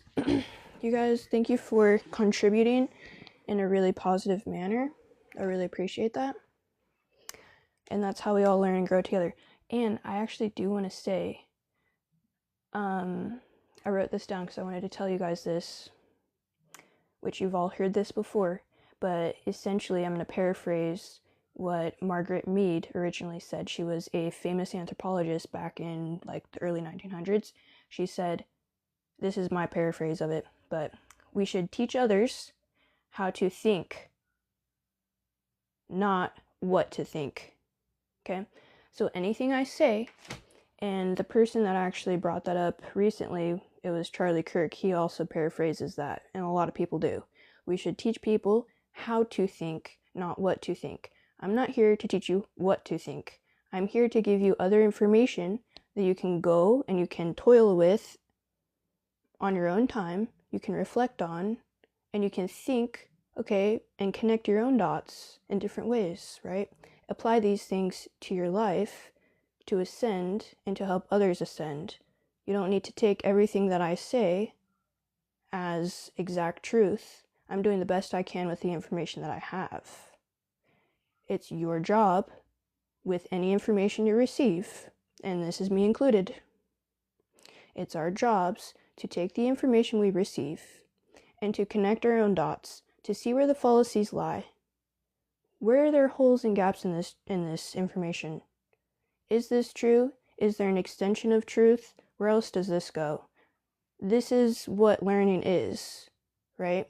S1: you guys, thank you for contributing in a really positive manner. I really appreciate that. And that's how we all learn and grow together. And I actually do want to say, I wrote this down because I wanted to tell you guys this, which you've all heard this before, but essentially I'm going to paraphrase what Margaret Mead originally said. She was a famous anthropologist back in like the early 1900s. She said, this is my paraphrase of it, but we should teach others how to think, not what to think. Okay? So anything I say, and the person that actually brought that up recently, it was Charlie Kirk. He also paraphrases that, and a lot of people do. We should teach people how to think, not what to think. I'm not here to teach you what to think. I'm here to give you other information that you can go and you can toil with on your own time, you can reflect on, and you can think, okay, and connect your own dots in different ways, right? Apply these things to your life to ascend and to help others ascend. You don't need to take everything that I say as exact truth. I'm doing the best I can with the information that I have. It's your job with any information you receive, and this is me included. It's our jobs to take the information we receive and to connect our own dots to see where the fallacies lie. Where are there holes and gaps in this information? Is this true? Is there an extension of truth? Where else does this go? This is what learning is, right?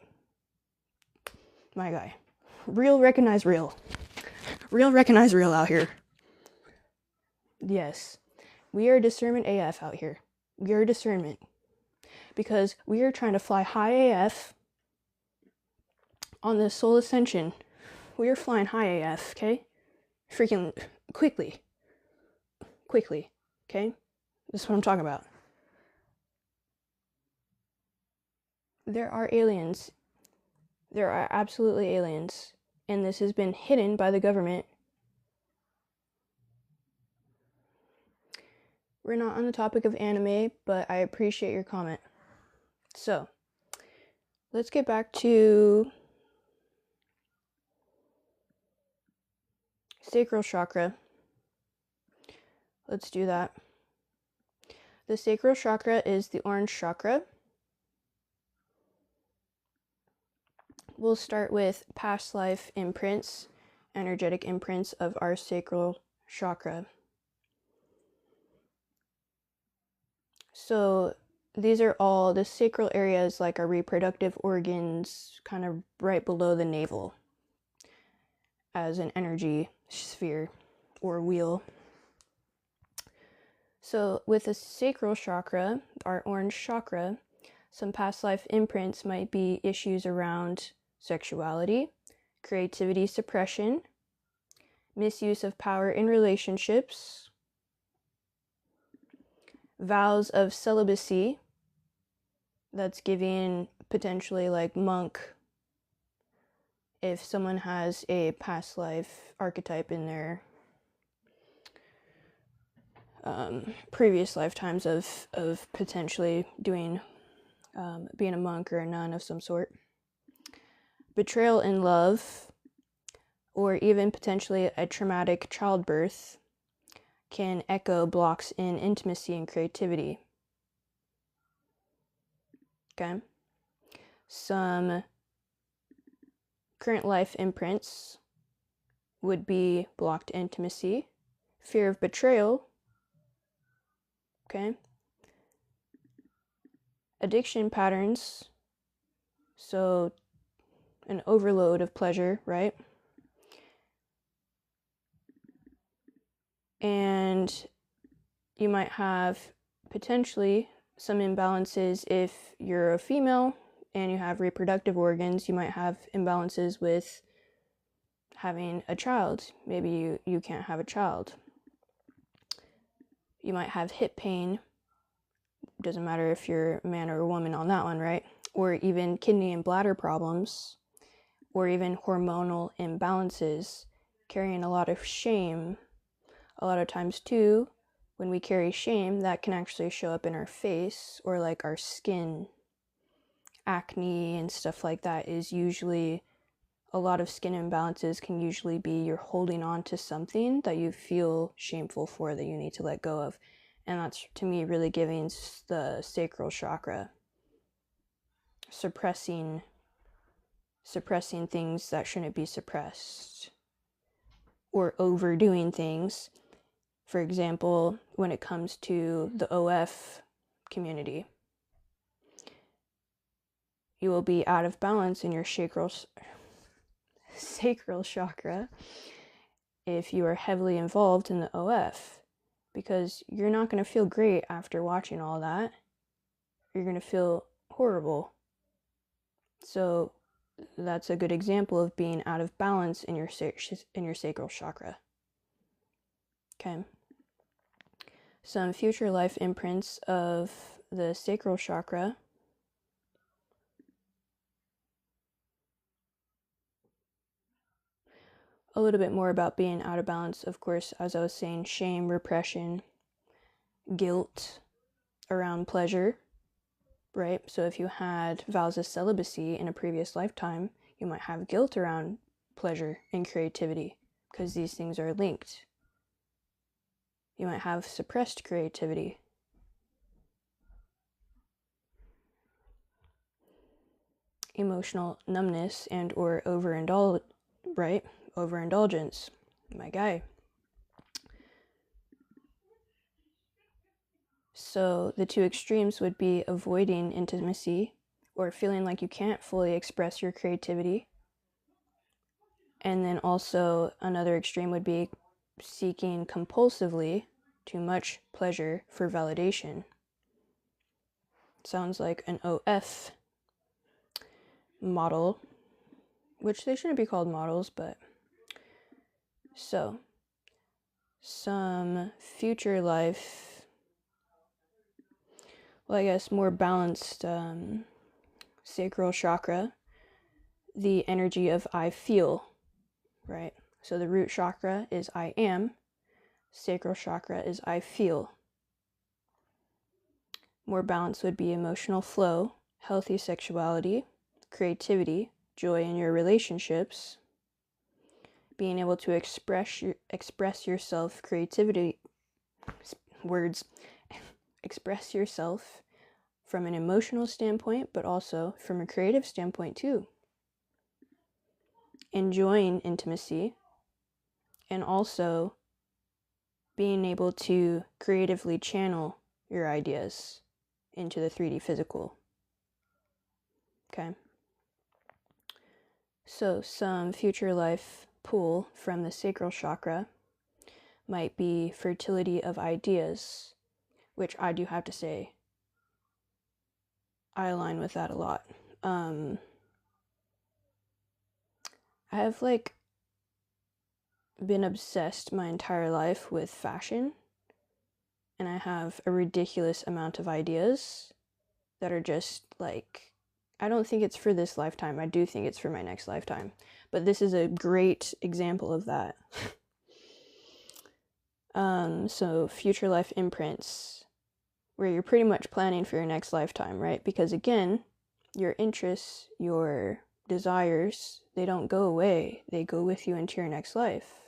S1: My guy. Real recognize real. Real recognize real out here. Yes. We are discernment AF out here. We are discernment. Because we are trying to fly high AF on this soul ascension. We are flying high AF, okay? Freaking quickly, okay? This is what I'm talking about. There are aliens. There are absolutely aliens. And this has been hidden by the government. We're not on the topic of anime, but I appreciate your comment. So, let's get back to sacral chakra. Let's do that. The sacral chakra is the orange chakra. We'll start with past life imprints, energetic imprints of our sacral chakra. So these are all, the sacral areas like our reproductive organs, kind of right below the navel as an energy sphere or wheel. So with the sacral chakra, our orange chakra, some past life imprints might be issues around sexuality, creativity suppression, misuse of power in relationships, vows of celibacy, that's giving potentially like monk, if someone has a past life archetype in their previous lifetimes of potentially doing being a monk or a nun of some sort. Betrayal in love, or even potentially a traumatic childbirth can echo blocks in intimacy and creativity. Okay? Some current life imprints would be blocked intimacy, fear of betrayal, okay? Addiction patterns, so an overload of pleasure, right? And you might have potentially some imbalances if you're a female and you have reproductive organs. You might have imbalances with having a child. Maybe you can't have a child. You might have hip pain. Doesn't matter if you're a man or a woman on that one, right? Or even kidney and bladder problems, or even hormonal imbalances, carrying a lot of shame. A lot of times too, when we carry shame, that can actually show up in our face or like our skin. Acne and stuff like that is usually, a lot of skin imbalances can usually be you're holding on to something that you feel shameful for, that you need to let go of. And that's, to me, really giving the sacral chakra. Suppressing things that shouldn't be suppressed. Or overdoing things. For example, when it comes to the OF community, you will be out of balance in your sacral chakra if you are heavily involved in the OF, because you're not going to feel great after watching all that. You're going to feel horrible. So that's a good example of being out of balance in your sacral chakra. Okay. Some future life imprints of the sacral chakra. A little bit more about being out of balance. Of course, as I was saying, shame, repression, guilt around pleasure, right? So if you had vows of celibacy in a previous lifetime, you might have guilt around pleasure and creativity, because these things are linked. You might have suppressed creativity. Emotional numbness and or overindulgence, my guy. So the two extremes would be avoiding intimacy or feeling like you can't fully express your creativity. And then also another extreme would be seeking compulsively too much pleasure for validation. Sounds like an OF model, which they shouldn't be called models, but so some future life, well, I guess more balanced sacral chakra, the energy of I feel, right? So the root chakra is I am, sacral chakra is I feel. More balance would be emotional flow, healthy sexuality, creativity, joy in your relationships, being able to express yourself, creativity, express yourself from an emotional standpoint, but also from a creative standpoint too. Enjoying intimacy, and also being able to creatively channel your ideas into the 3D physical. Okay. So some future life pull from the sacral chakra might be fertility of ideas, which I do have to say, I align with that a lot. I have been obsessed my entire life with fashion, and I have a ridiculous amount of ideas that are just I don't think it's for this lifetime. I do think it's for my next lifetime, but this is a great example of that. So future life imprints, where you're pretty much planning for your next lifetime, right? Because again, your interests, your desires, they don't go away. They go with you into your next life.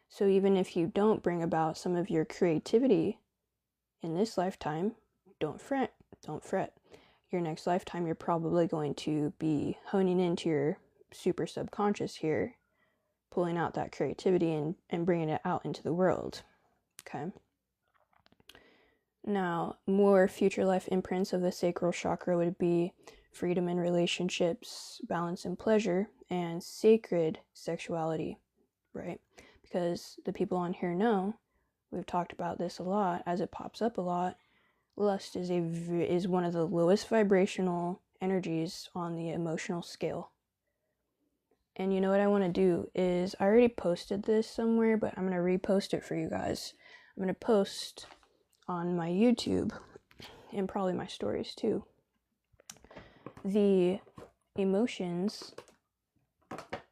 S1: So even if you don't bring about some of your creativity in this lifetime, don't fret. Your next lifetime, you're probably going to be honing into your super subconscious here, pulling out that creativity and bringing it out into the world. Okay. Now, more future life imprints of the sacral chakra would be freedom in relationships, balance and pleasure, and sacred sexuality, right? Because the people on here know, we've talked about this a lot as it pops up a lot, lust is one of the lowest vibrational energies on the emotional scale. And you know what I want to do is, I already posted this somewhere, but I'm going to repost it for you guys. I'm going to post on my YouTube and probably my stories too, the emotions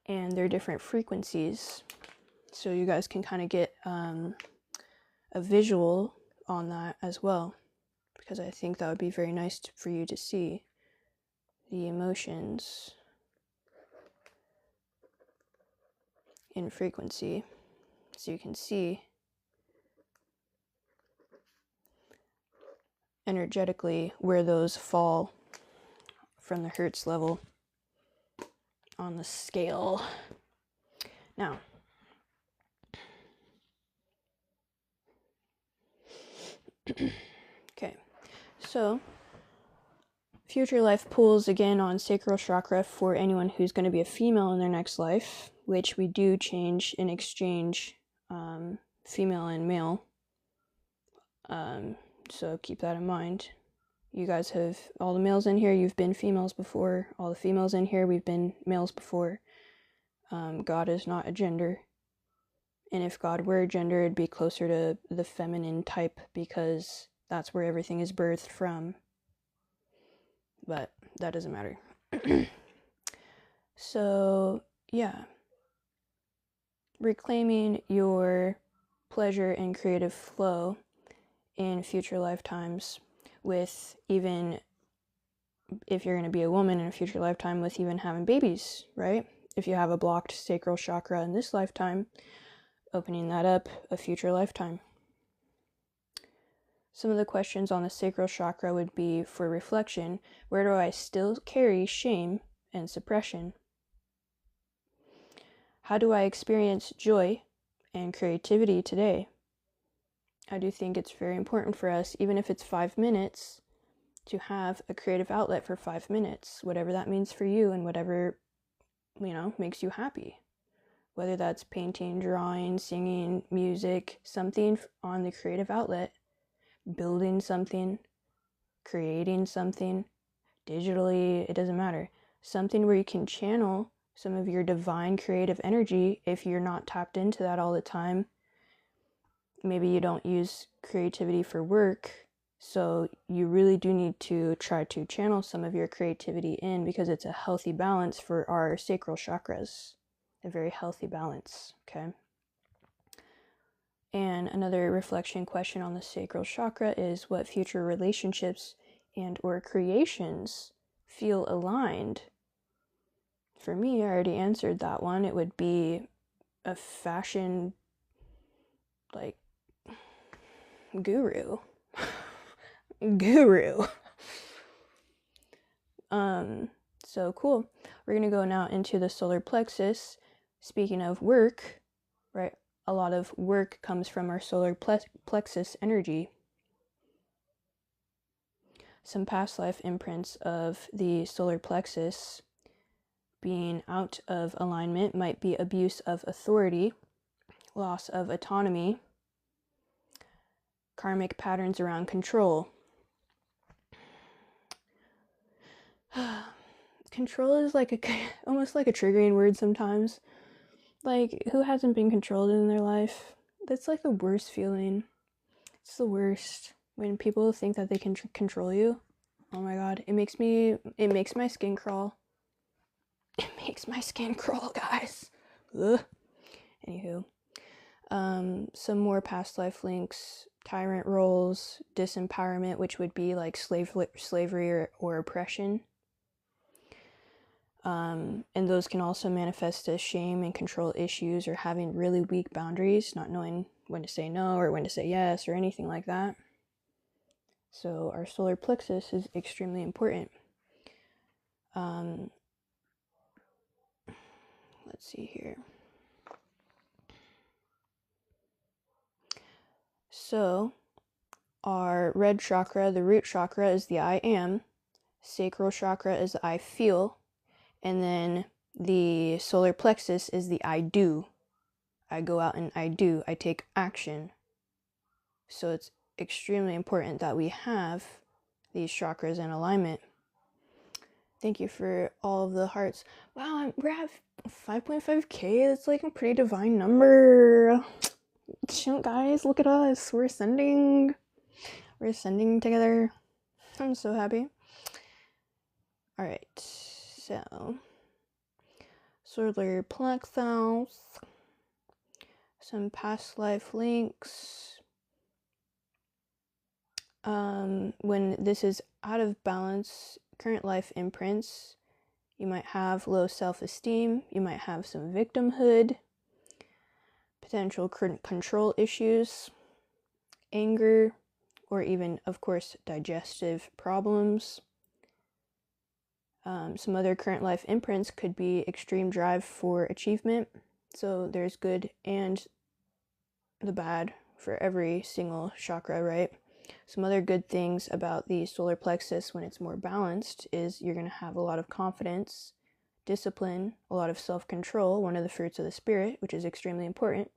S1: and their different frequencies, so you guys can kind of get a visual on that as well, because I think that would be very nice for you to see the emotions in frequency, so you can see energetically where those fall from the Hertz level on the scale. Now, okay, so future life pulls again on sacral chakra for anyone who's going to be a female in their next life, which we do change in exchange, female and male. So keep that in mind. You guys have, all the males in here, you've been females before. All the females in here, we've been males before. God is not a gender. And if God were a gender, it'd be closer to the feminine type, because that's where everything is birthed from. But that doesn't matter. So, yeah. Reclaiming your pleasure and creative flow in future lifetimes, with even if you're going to be a woman in a future lifetime, with even having babies, right? If you have a blocked sacral chakra in this lifetime, opening that up a future lifetime. Some of the questions on the sacral chakra would be for reflection: where do I still carry shame and suppression? How do I experience joy and creativity today? I do think it's very important for us, even if it's 5 minutes, to have a creative outlet for 5 minutes, whatever that means for you and whatever, makes you happy. Whether that's painting, drawing, singing, music, something on the creative outlet, building something, creating something, digitally, it doesn't matter. Something where you can channel some of your divine creative energy if you're not tapped into that all the time. Maybe you don't use creativity for work, so you really do need to try to channel some of your creativity in, because it's a healthy balance for our sacral chakras. A very healthy balance, okay? And another reflection question on the sacral chakra is, what future relationships and or creations feel aligned? For me, I already answered that one. It would be a fashion, guru. So cool. We're going to go now into the solar plexus. Speaking of work, right? A lot of work comes from our solar plexus energy. Some past life imprints of the solar plexus being out of alignment might be abuse of authority, loss of autonomy, karmic patterns around control. Control is almost like a triggering word sometimes. Like, who hasn't been controlled in their life? That's like the worst feeling. It's the worst. When people think that they can control you. Oh my god, it makes my skin crawl. It makes my skin crawl, guys. Ugh. Anywho. Some more past life links: tyrant roles, disempowerment, which would be like slavery or oppression. And those can also manifest as shame and control issues, or having really weak boundaries, not knowing when to say no or when to say yes or anything like that. So our solar plexus is extremely important. Let's see here. So our red chakra, the root chakra, is the I am. Sacral chakra is the I feel. And then the solar plexus is the I do. I go out and I do. I take action. So it's extremely important that we have these chakras in alignment. Thank you for all of the hearts. Wow, we're at 5.5k. That's like a pretty divine number. Shoot, guys, look at us. We're ascending. We're ascending together. I'm so happy. All right, so solar plexus, some past life links. When this is out of balance, current life imprints, you might have low self-esteem, you might have some victimhood, potential control issues, anger, or even, of course, digestive problems. Some other current life imprints could be extreme drive for achievement. So there's good and the bad for every single chakra, right? Some other good things about the solar plexus when it's more balanced is you're going to have a lot of confidence, discipline, a lot of self-control, one of the fruits of the spirit, which is extremely important.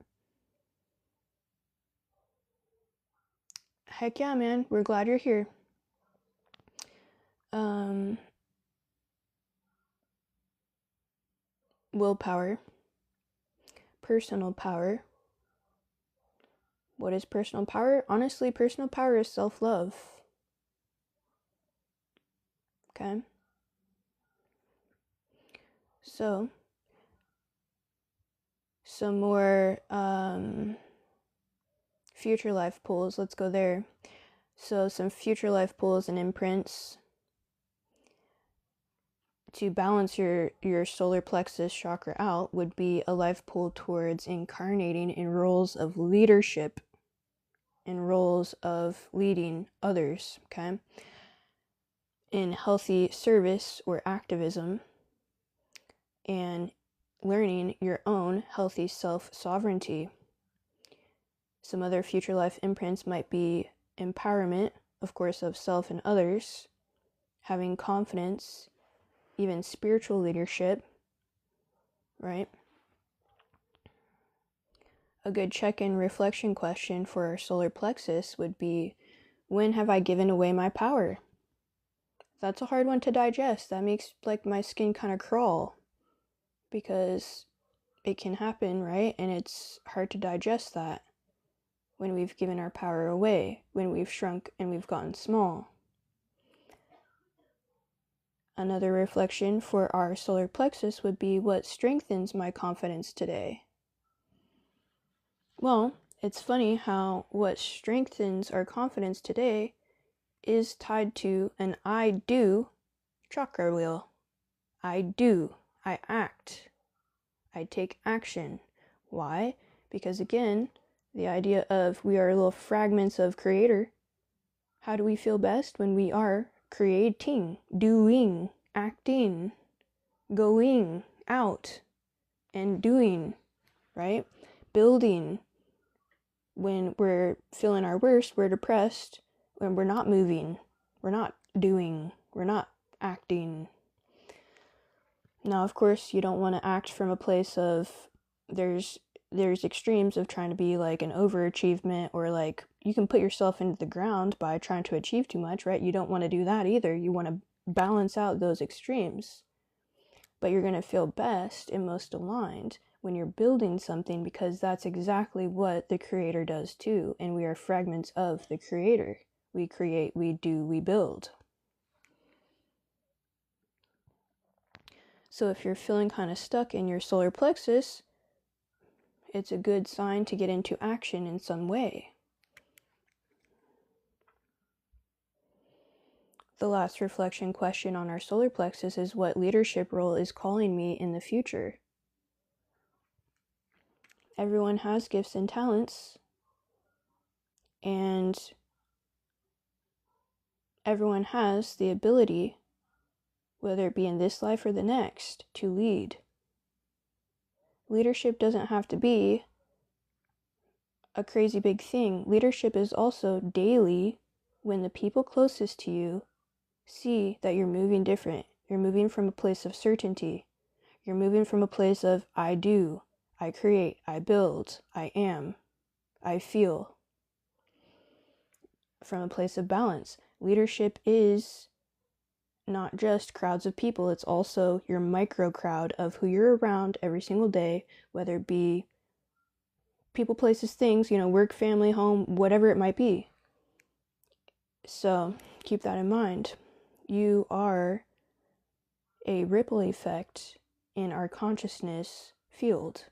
S1: Heck yeah, man. We're glad you're here. Willpower. Personal power. What is personal power? Honestly, personal power is self-love. Okay? So, some more future life pools. Let's go there. So some future life pools and imprints to balance your solar plexus chakra out would be a life pool towards incarnating in roles of leadership, in roles of leading others, okay? In healthy service or activism, and learning your own healthy self-sovereignty. Some other future life imprints might be empowerment, of course, of self and others, having confidence, even spiritual leadership, right? A good check-in reflection question for our solar plexus would be, when have I given away my power? That's a hard one to digest. That makes like my skin kind of crawl, because it can happen, right? And it's hard to digest that when we've given our power away, when we've shrunk and we've gotten small. Another reflection for our solar plexus would be, what strengthens my confidence today? Well, it's funny how what strengthens our confidence today is tied to an I do chakra wheel. I do. I act. I take action. Why? Because again, the idea of we are little fragments of creator. How do we feel best? When we are creating, doing, acting, going out and doing, right? Building. When we're feeling our worst, we're depressed. When we're not moving, we're not doing, we're not acting. Now, of course, you don't want to act from a place of there's extremes of trying to be like an overachievement, or like you can put yourself into the ground by trying to achieve too much, right? You don't want to do that either. You want to balance out those extremes. But you're going to feel best and most aligned when you're building something, because that's exactly what the creator does too. And we are fragments of the creator. We create, we do, we build. So if you're feeling kind of stuck in your solar plexus, it's a good sign to get into action in some way. the last reflection question on our solar plexus is what leadership role is calling me in the future. Everyone has gifts and talents, and everyone has the ability, whether it be in this life or the next, to lead. Leadership doesn't have to be a crazy big thing. Leadership is also daily when the people closest to you see that you're moving different. You're moving from a place of certainty. You're moving from a place of I do, I create, I build, I am, I feel. From a place of balance. Leadership is not just crowds of people, it's also your micro crowd of who you're around every single day, whether it be people, places, things, work, family, home, whatever it might be. So keep that in mind. You are a ripple effect in our consciousness field.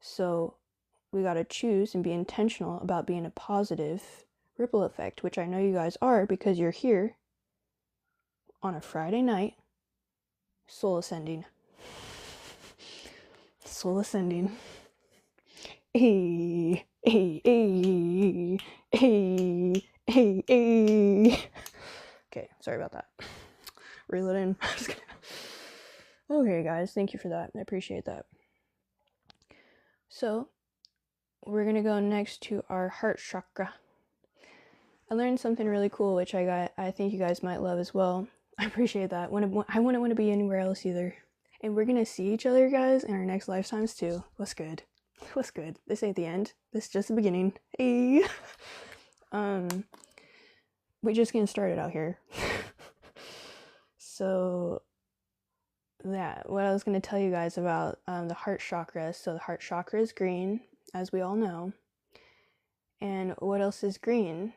S1: So we got to choose and be intentional about being a positive ripple effect, which I know you guys are because you're here on a Friday night, soul ascending. Soul ascending. Hey, hey, hey, hey, hey, hey. Okay, sorry about that. Reel it in. Okay, guys, thank you for that. I appreciate that. So, we're going to go next to our heart chakra. I learned something really cool, which I think you guys might love as well. I appreciate that. I wouldn't want to be anywhere else either. And we're going to see each other, guys, in our next lifetimes too. What's good? What's good? This ain't the end. This is just the beginning. Hey. We're just getting started out here. So, what I was going to tell you guys about the heart chakra. So the heart chakra is green, as we all know. And what else is green?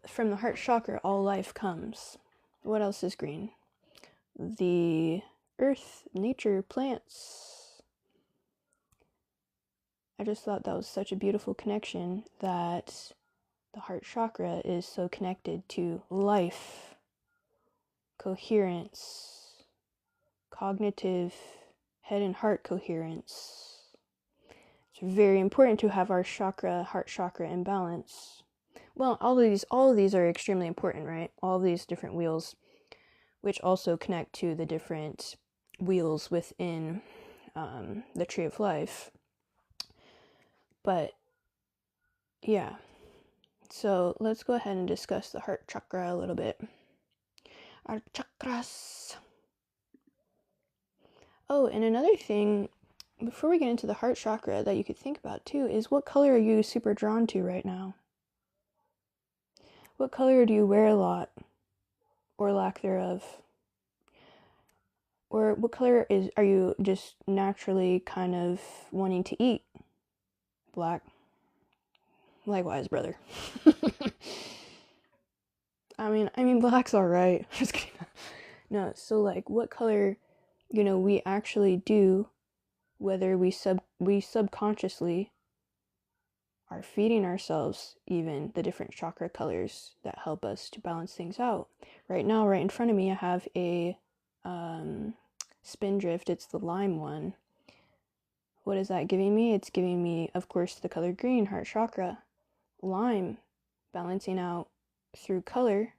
S1: From the heart chakra, all life comes. What else is green? The earth, nature, plants. I just thought that was such a beautiful connection that the heart chakra is so connected to life, coherence, cognitive, head and heart coherence. It's very important to have our heart chakra in balance. Well, all of these are extremely important, right? All of these different wheels, which also connect to the different wheels within the tree of life. But yeah, so let's go ahead and discuss the heart chakra a little bit. Our chakras. Oh, and another thing, before we get into the heart chakra that you could think about too, is what color are you super drawn to right now? What color do you wear a lot, or lack thereof? Or what color are you just naturally kind of wanting to eat? Black. Likewise, brother. I mean, black's alright. Just kidding. No, so like, what color, we actually do, whether we subconsciously are feeding ourselves even the different chakra colors that help us to balance things out. Right now, right in front of me, I have a spindrift. It's the lime one. What is that giving me? It's giving me, of course, the color green, heart chakra. Lime, balancing out through color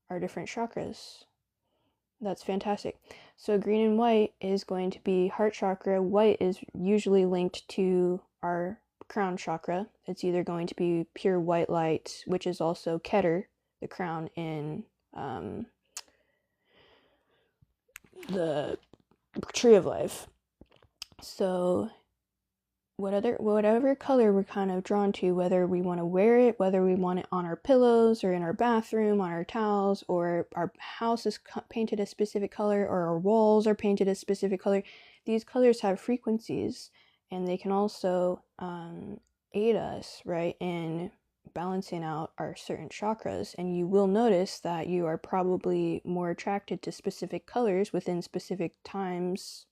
S1: our different chakras. That's fantastic. So green and white is going to be heart chakra. White is usually linked to our crown chakra. It's either going to be pure white light, which is also Keter, the crown in the tree of life. So whatever color we're kind of drawn to, whether we want to wear it, whether we want it on our pillows or in our bathroom, on our towels, or our house is painted a specific color, or our walls are painted a specific color, these colors have frequencies, and they can also aid us, right, in balancing out our certain chakras. And you will notice that you are probably more attracted to specific colors within specific times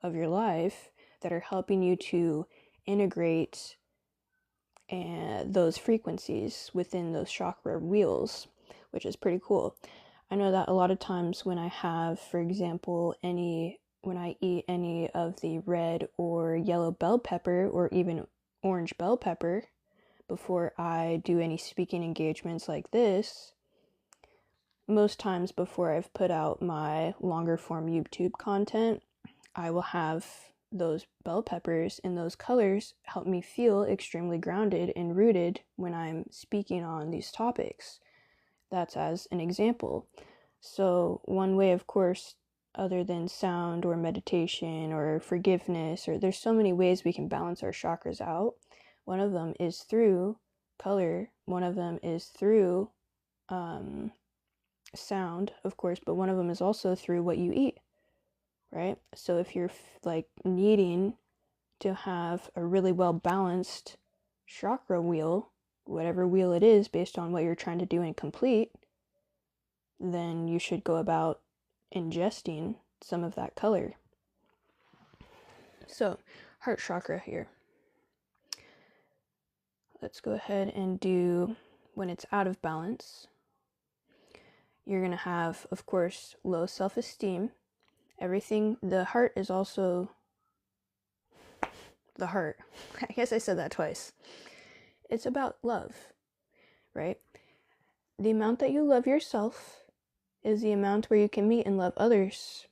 S1: of your life that are helping you to integrate those frequencies within those chakra wheels. which is pretty cool. I know that a lot of times when I have, for example, when I eat any of the red or yellow bell pepper or even orange bell pepper before I do any speaking engagements like this, most times before I've put out my longer form YouTube content, I will have those bell peppers in those colors help me feel extremely grounded and rooted when I'm speaking on these topics. That's as an example. So one way, of course, other than sound or meditation or forgiveness, or there's so many ways we can balance our chakras out. One of them is through color. One of them is through sound, of course, but one of them is also through what you eat, right? So if you're like needing to have a really well balanced chakra wheel, whatever wheel it is based on what you're trying to do and complete, then you should go about ingesting some of that color. So, heart chakra here. Let's go ahead and do when it's out of balance. You're going to have, of course, low self-esteem. Everything, the heart is also the heart. I guess I said that twice. It's about love, right? The amount that you love yourself is the amount where you can meet and love others.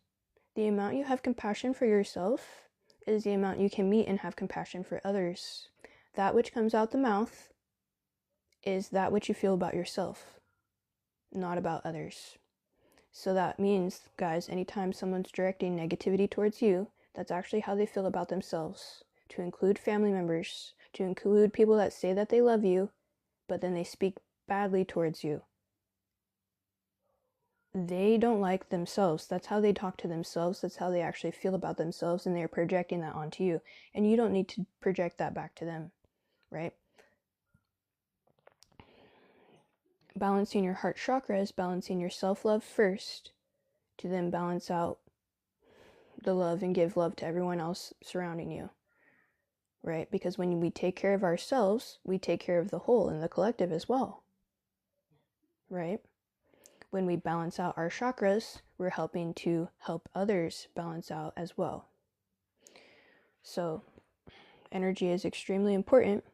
S1: The amount you have compassion for yourself is the amount you can meet and have compassion for others. That which comes out the mouth is that which you feel about yourself, not about others. So that means, guys, anytime someone's directing negativity towards you, that's actually how they feel about themselves. To include family members, to include people that say that they love you, but then they speak badly towards you. They don't like themselves. That's how they talk to themselves. That's how they actually feel about themselves, and they're projecting that onto you. And you don't need to project that back to them, right? Balancing your heart chakra is balancing your self-love first to then balance out the love and give love to everyone else surrounding you, right? Because when we take care of ourselves, we take care of the whole and the collective as well, right? When we balance out our chakras, we're helping to help others balance out as well. So energy is extremely important,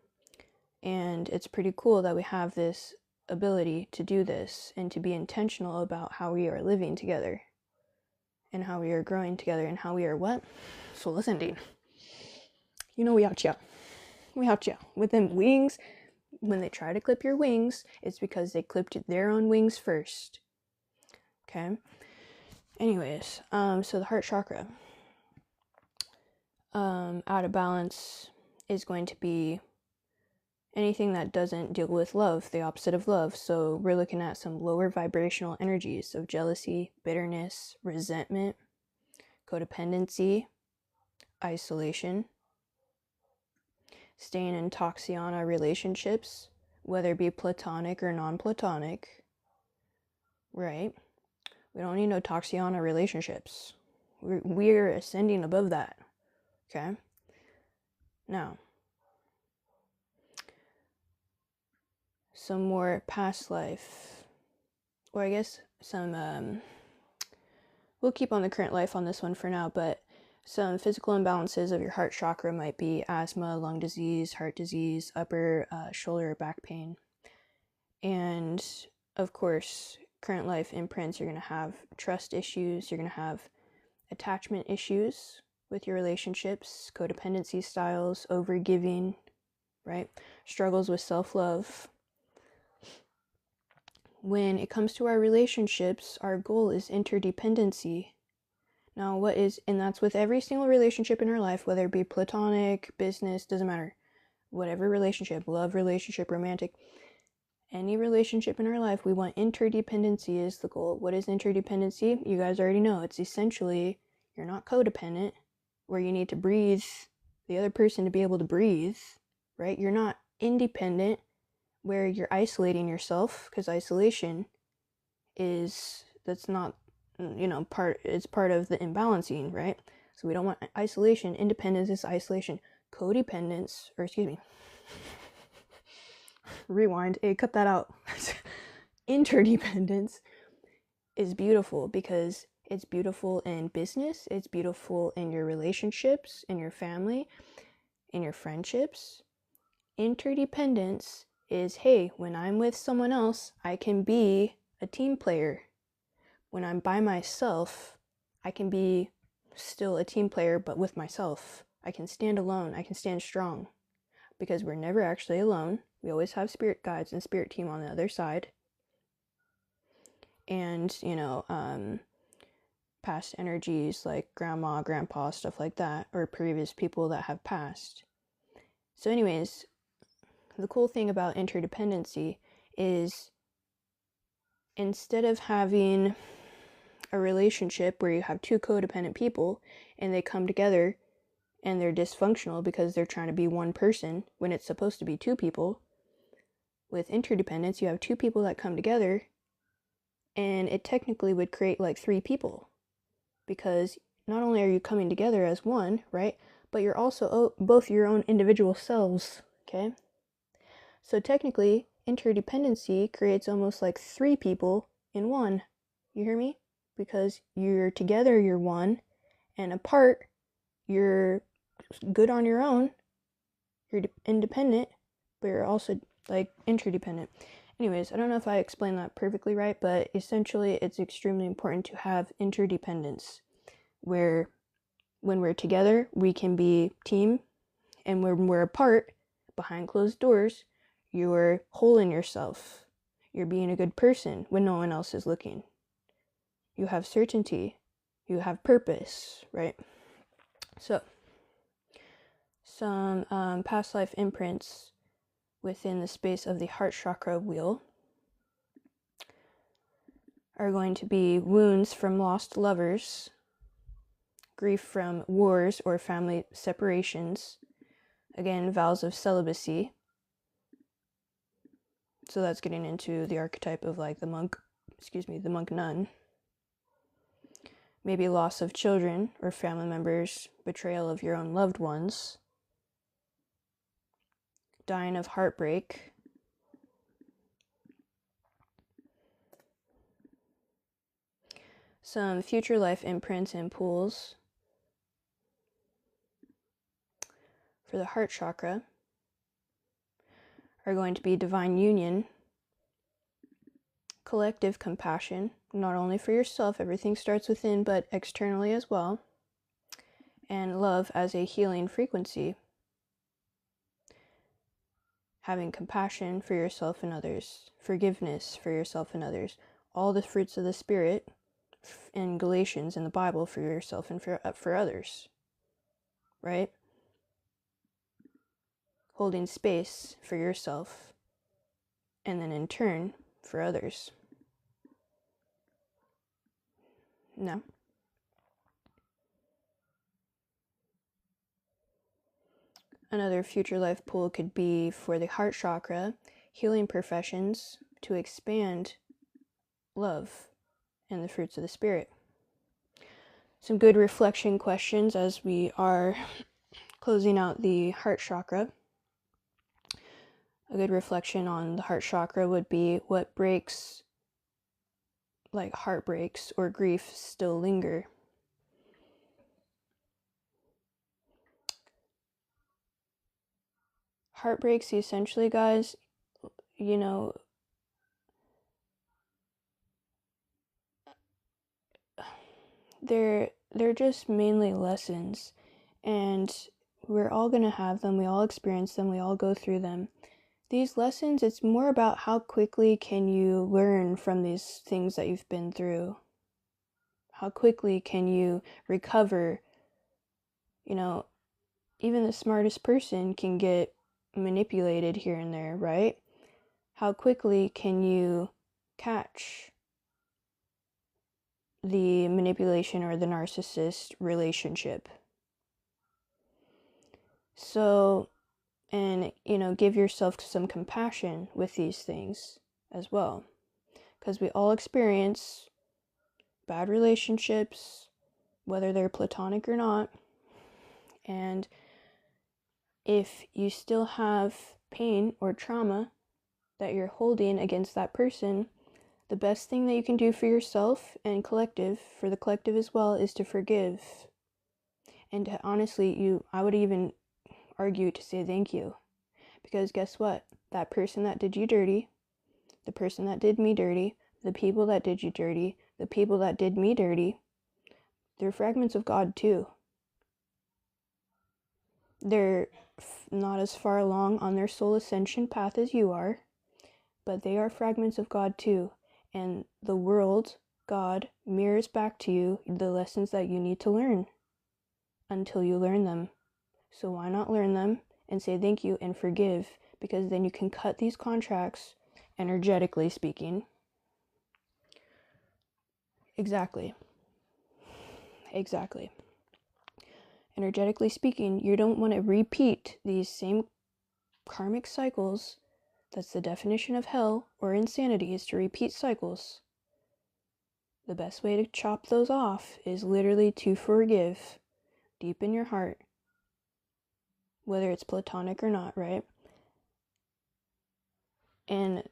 S1: and it's pretty cool that we have this ability to do this and to be intentional about how we are living together and how we are growing together and how we are what? Soul ascending. You know, we out ya. We out ya. With them wings, when they try to clip your wings, it's because they clipped their own wings first. Okay? Anyways, so the heart chakra. Out of balance is going to be anything that doesn't deal with love, the opposite of love. So we're looking at some lower vibrational energies of jealousy, bitterness, resentment, codependency, isolation, staying in toxiana relationships, whether it be platonic or non-platonic, right? We don't need no toxiana relationships. We're ascending above that, okay? Now, some more past life, or I guess some, we'll keep on the current life on this one for now, but some physical imbalances of your heart chakra might be asthma, lung disease, heart disease, upper shoulder or back pain. And of course, current life imprints, you're going to have trust issues, you're going to have attachment issues with your relationships, codependency styles, overgiving, right? Struggles with self-love. When it comes to our relationships, our goal is interdependency. Now, and that's with every single relationship in our life, whether it be platonic, business, doesn't matter. Whatever relationship, love relationship, romantic, any relationship in our life, we want interdependency is the goal. What is interdependency? You guys already know. It's essentially, you're not codependent, where you need to breathe the other person to be able to breathe, right? You're not independent, where you're isolating yourself, because isolation that's not, it's part of the imbalancing, right? So we don't want isolation. Independence is isolation. Rewind. Hey, cut that out. interdependence is beautiful because it's beautiful in business, it's beautiful in your relationships, in your family, in your friendships. Interdependence is, hey, when I'm with someone else, I can be a team player. When I'm by myself, I can be still a team player, but with myself. I can stand alone, I can stand strong, because we're never actually alone. We always have spirit guides and spirit team on the other side. And, past energies like grandma, grandpa, stuff like that, or previous people that have passed. So anyways, the cool thing about interdependency is instead of having a relationship where you have two codependent people and they come together and they're dysfunctional because they're trying to be one person when it's supposed to be two people, with interdependence, you have two people that come together and it technically would create like three people, because not only are you coming together as one, right, but you're also both your own individual selves, okay? So technically, interdependency creates almost like three people in one. You hear me? Because you're together, you're one, and apart, you're good on your own, you're independent, but you're also like interdependent. Anyways, I don't know if I explained that perfectly right, but essentially it's extremely important to have interdependence, where when we're together, we can be team, and when we're apart, behind closed doors, you're whole in yourself. You're being a good person when no one else is looking. You have certainty. You have purpose, right? So, some past life imprints within the space of the heart chakra wheel are going to be wounds from lost lovers, grief from wars or family separations, again, vows of celibacy. So that's getting into the archetype of like the monk nun. Maybe loss of children or family members, betrayal of your own loved ones, dying of heartbreak, some future life imprints and pools for the heart chakra are going to be divine union, collective compassion, not only for yourself, everything starts within, but externally as well, and love as a healing frequency. Having compassion for yourself and others, forgiveness for yourself and others, all the fruits of the Spirit in Galatians in the Bible for yourself and for others, right? Holding space for yourself and then in turn for others. Now, another future life pool could be for the heart chakra, healing professions to expand love and the fruits of the Spirit. Some good reflection questions as we are closing out the heart chakra. A good reflection on the heart chakra would be what breaks, like heartbreaks or grief, still linger. Heartbreaks, essentially, guys, they're just mainly lessons, and we're all going to have them. We all experience them. We all go through them. These lessons, it's more about how quickly can you learn from these things that you've been through. How quickly can you recover? Even the smartest person can get manipulated here and there, right? How quickly can you catch the manipulation or the narcissist relationship? So, and give yourself some compassion with these things as well, because we all experience bad relationships, whether they're platonic or not. And if you still have pain or trauma that you're holding against that person, The best thing that you can do for yourself and collective, for the collective as well, is to forgive. And to, honestly, I would even argue to say thank you. Because guess what? That person that did you dirty, the person that did me dirty, the people that did you dirty, the people that did me dirty, they're fragments of God too. They're not as far along on their soul ascension path as you are, but they are fragments of God too. And the world, God, mirrors back to you the lessons that you need to learn until you learn them. So why not learn them and say thank you and forgive? Because then you can cut these contracts, energetically speaking. Exactly. Energetically speaking, you don't want to repeat these same karmic cycles. That's the definition of hell or insanity, is to repeat cycles. The best way to chop those off is literally to forgive deep in your heart, whether it's platonic or not, right? And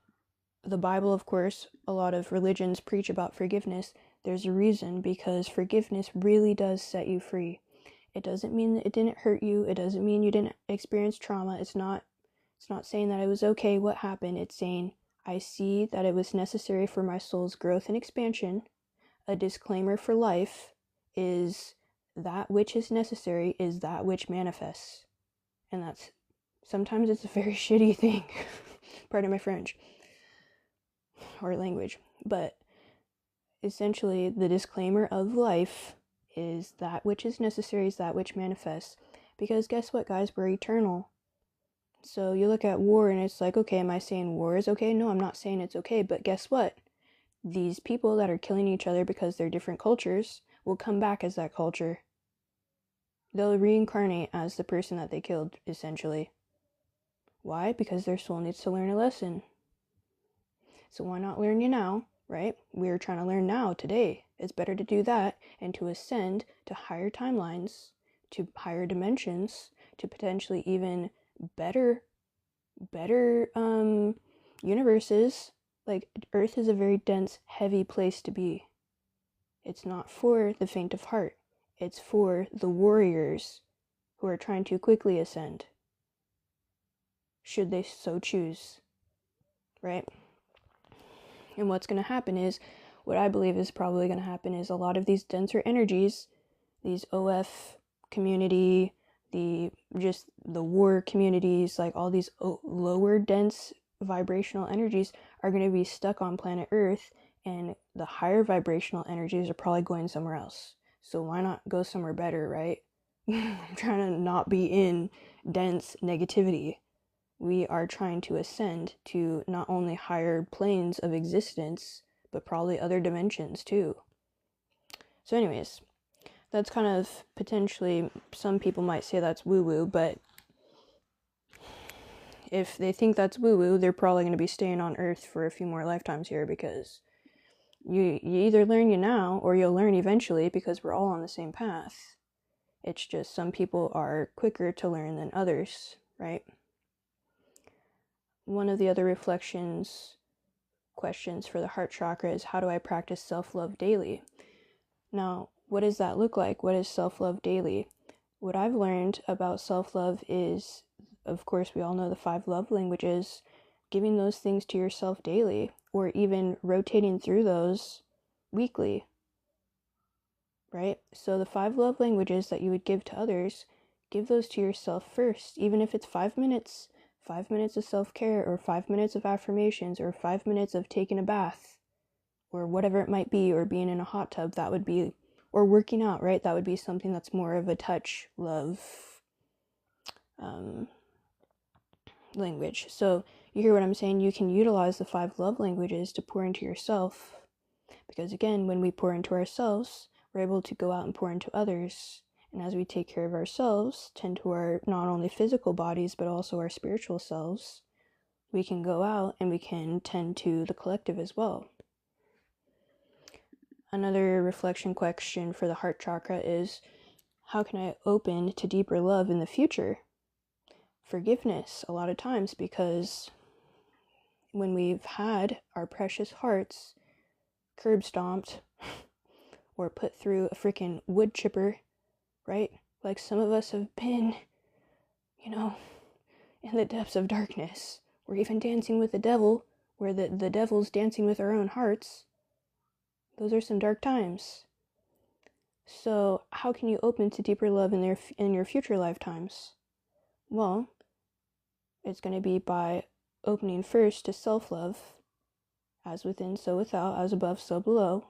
S1: the Bible, of course, a lot of religions preach about forgiveness. There's a reason, because forgiveness really does set you free. It doesn't mean that it didn't hurt you. It doesn't mean you didn't experience trauma. It's not saying that it was okay what happened. It's saying, I see that it was necessary for my soul's growth and expansion. A disclaimer for life is that which is necessary is that which manifests. And that's, sometimes it's a very shitty thing. Pardon my French or language. But essentially, the disclaimer of life is that which is necessary is that which manifests. Because guess what, guys? We're eternal. So you look at war and it's like, okay, am I saying war is okay? No, I'm not saying it's okay. But guess what? These people that are killing each other because they're different cultures will come back as that culture. They'll reincarnate as the person that they killed, essentially. Why? Because their soul needs to learn a lesson. So why not learn you now, right? We're trying to learn now, today. It's better to do that and to ascend to higher timelines, to higher dimensions, to potentially even better universes. Like, Earth is a very dense, heavy place to be. It's not for the faint of heart. It's for the warriors who are trying to quickly ascend, should they so choose, right? And what's going to happen is, what I believe is probably going to happen is a lot of these denser energies, these OF community, the war communities, like all these lower dense vibrational energies are going to be stuck on planet Earth, and the higher vibrational energies are probably going somewhere else. So why not go somewhere better, right? I'm trying to not be in dense negativity. We are trying to ascend to not only higher planes of existence, but probably other dimensions too. So anyways, that's kind of potentially, some people might say that's woo-woo, but if they think that's woo-woo, they're probably going to be staying on Earth for a few more lifetimes here, because you either learn you now or you'll learn eventually, because we're all on the same path. It's just some people are quicker to learn than others, right? One of the other questions for the heart chakra is, how do I practice self-love daily? Now, what does that look like? What is self-love daily? What I've learned about self-love is, of course, we all know the 5 love languages, giving those things to yourself daily, or even rotating through those weekly, right? So the 5 love languages that you would give to others, give those to yourself first, even if it's 5 minutes. 5 minutes of self-care, or 5 minutes of affirmations, or 5 minutes of taking a bath, or whatever it might be, or being in a hot tub, that would be, or working out, right? That would be something that's more of a touch love language. So you hear what I'm saying? You can utilize the 5 love languages to pour into yourself, because again, when we pour into ourselves, we're able to go out and pour into others. And as we take care of ourselves, tend to our not only physical bodies, but also our spiritual selves, we can go out and we can tend to the collective as well. Another reflection question for the heart chakra is, how can I open to deeper love in the future? Forgiveness, a lot of times, because when we've had our precious hearts curb stomped or put through a freaking wood chipper, right? Like some of us have been, you know, in the depths of darkness. We're even dancing with the devil, where the devil's dancing with our own hearts. Those are some dark times. So how can you open to deeper love in your future lifetimes? Well, it's going to be by opening first to self-love, as within, so without, as above, so below,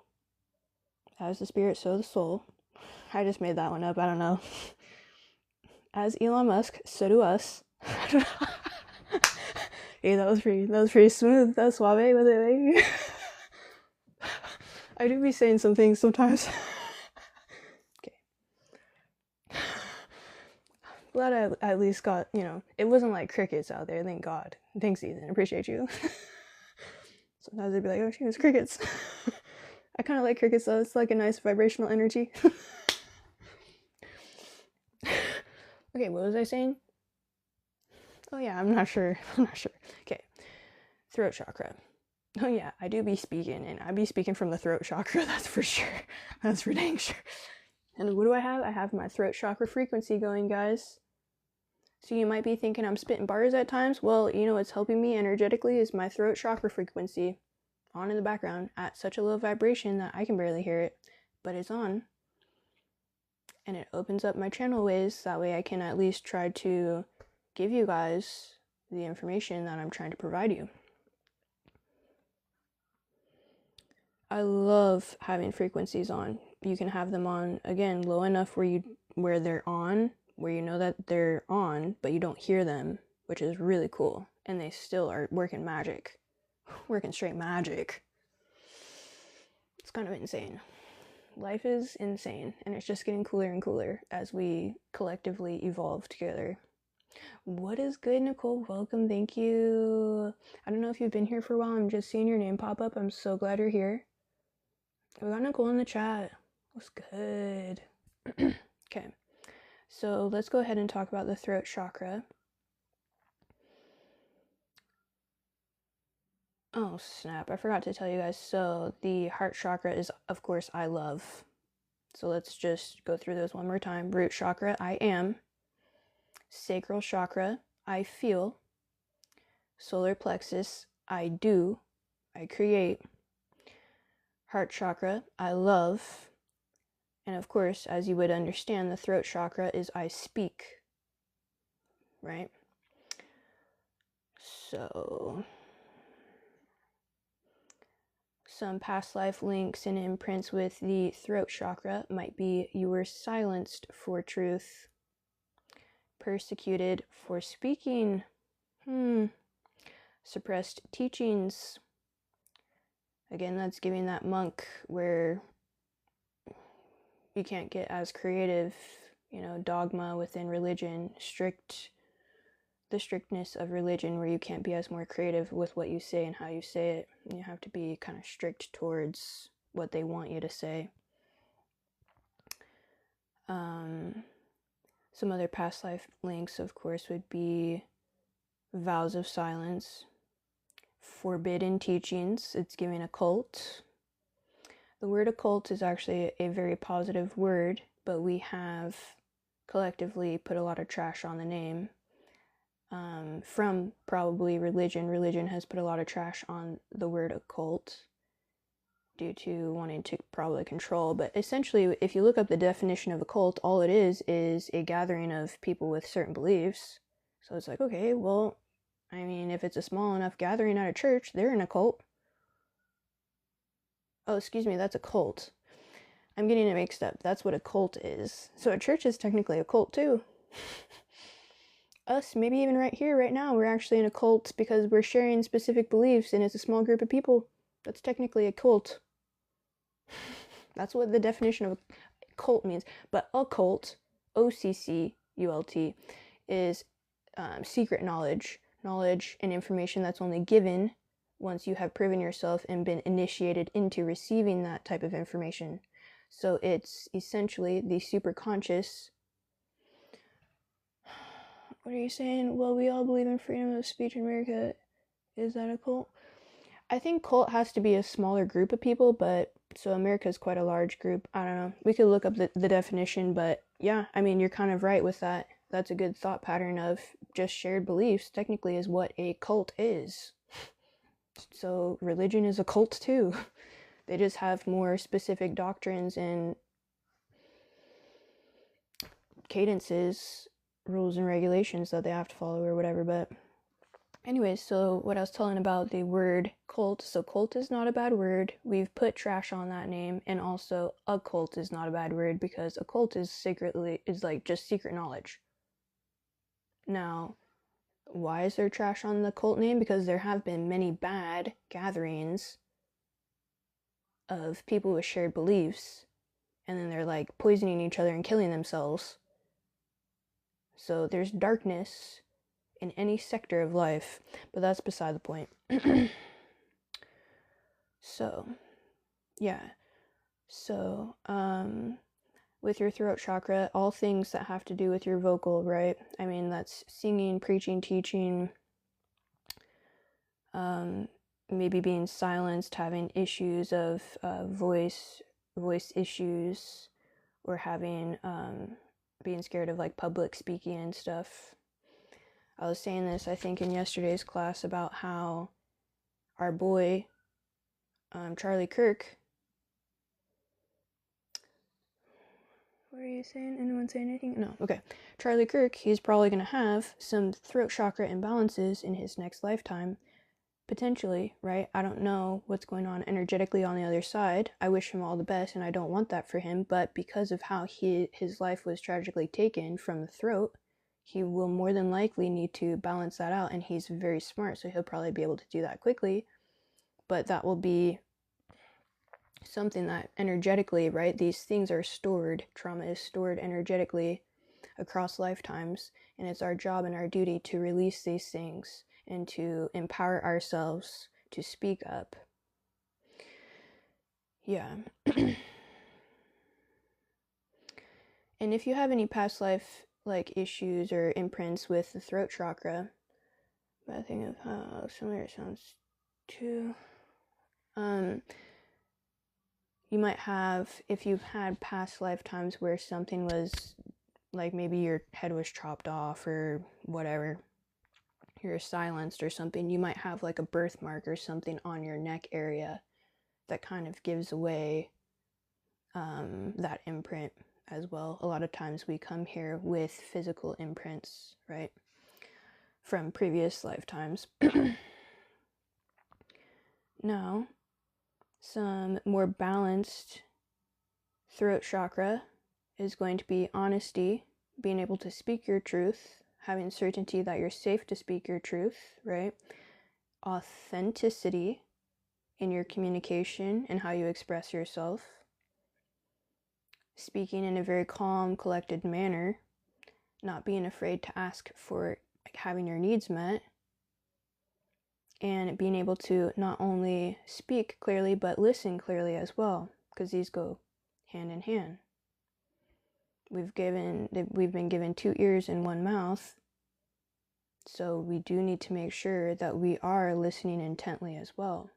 S1: as the spirit, so the soul. I just made that one up, I don't know. As Elon Musk, so do us. Hey, that was pretty smooth. That was suave, was it? Like? I do be saying some things sometimes. Okay. Glad I at least got, it wasn't like crickets out there, thank God. Thanks, Ethan, appreciate you. Sometimes they'd be like, oh, she was crickets. I kind of like crickets though, it's like a nice vibrational energy. Okay, what was I saying? Oh yeah, I'm not sure. Okay, throat chakra. Oh yeah, I do be speaking, and I be speaking from the throat chakra, that's for sure. That's for dang sure. And what do I have? I have my throat chakra frequency going, guys. So you might be thinking I'm spitting bars at times. Well, what's helping me energetically is my throat chakra frequency on in the background at such a low vibration that I can barely hear it, but it's on. And it opens up my channel ways, that way I can at least try to give you guys the information that I'm trying to provide you. I love having frequencies on. You can have them on, again, low enough where they're on, where you know that they're on, but you don't hear them, which is really cool. And they still are working magic. Working straight magic. It's kind of insane. Life is insane, and it's just getting cooler and cooler as we collectively evolve together. What is good, Nicole? Welcome, thank you. I don't know if you've been here for a while. I'm just seeing your name pop up. I'm so glad you're here. We got Nicole in the chat. What's good? Okay, so let's go ahead and talk about the throat chakra. Oh snap, I forgot to tell you guys. So the heart chakra is, of course, I love. So let's just go through those one more time. Root chakra, I am. Sacral chakra, I feel. Solar plexus, I do. I create. Heart chakra, I love. And of course, as you would understand, the throat chakra is I speak. Right? So some past life links and imprints with the throat chakra might be you were silenced for truth, persecuted for speaking, suppressed teachings. Again, that's giving that monk where you can't get as creative, dogma within religion, the strictness of religion where you can't be as more creative with what you say and how you say it. You have to be kind of strict towards what they want you to say. Some other past life links, of course, would be vows of silence, forbidden teachings. It's giving occult. The word occult is actually a very positive word, but we have collectively put a lot of trash on the name. From probably religion. Religion has put a lot of trash on the word occult due to wanting to probably control. But essentially, if you look up the definition of a cult, all it is a gathering of people with certain beliefs. So it's like, okay, well, I mean, if it's a small enough gathering at a church, they're in a cult. Oh, excuse me, that's a cult. I'm getting it mixed up. That's what a cult is. So a church is technically a cult too. Us, maybe even right here, right now, we're actually in a cult because we're sharing specific beliefs and it's a small group of people. That's technically a cult. That's what the definition of a cult means. But occult, O-C-C-U-L-T, is secret knowledge and information that's only given once you have proven yourself and been initiated into receiving that type of information. So it's essentially the superconscious. What are you saying? Well, we all believe in freedom of speech in America. Is that a cult? I think cult has to be a smaller group of people, but so America's quite a large group. I don't know. We could look up the definition, but yeah, I mean, you're kind of right with that. That's a good thought pattern of just shared beliefs, technically, is what a cult is. So religion is a cult too. They just have more specific doctrines and cadences, rules and regulations that they have to follow or whatever. But anyways, so what I was telling about the word cult, so cult is not a bad word. We've put trash on that name, and also occult is not a bad word because occult is like just secret knowledge. Now, why is there trash on the cult name? Because there have been many bad gatherings of people with shared beliefs, and then they're like poisoning each other and killing themselves. So there's darkness in any sector of life, but that's beside the point. So, yeah. So, with your throat chakra, all things that have to do with your vocal, right? I mean, that's singing, preaching, teaching, maybe being silenced, having issues of voice issues, or having being scared of like public speaking and stuff. I was saying this, I think, in yesterday's class about how our boy, Charlie Kirk. What are you saying? Anyone saying anything? No. Okay. Charlie Kirk, he's probably going to have some throat chakra imbalances in his next lifetime. Potentially, right? I don't know what's going on energetically on the other side. I wish him all the best, and I don't want that for him. But because of how his life was tragically taken from the throat, he will more than likely need to balance that out, and he's very smart, so he'll probably be able to do that quickly. But that will be something that energetically, right, these things are stored. Trauma is stored energetically across lifetimes, and it's our job and our duty to release these things and to empower ourselves to speak up. Yeah. And if you have any past life like issues or imprints with the throat chakra, I think of how similar it sounds to you might have, if you've had past lifetimes where something was like maybe your head was chopped off or whatever, you're silenced or something, you might have like a birthmark or something on your neck area that kind of gives away that imprint as well. A lot of times we come here with physical imprints, right, from previous lifetimes. Now, some more balanced throat chakra is going to be honesty, being able to speak your truth, having certainty that you're safe to speak your truth, right? Authenticity in your communication and how you express yourself. Speaking in a very calm, collected manner, not being afraid to ask for having your needs met, and being able to not only speak clearly but listen clearly as well, because these go hand in hand. We've been given 2 ears and 1 mouth, so we do need to make sure that we are listening intently as well.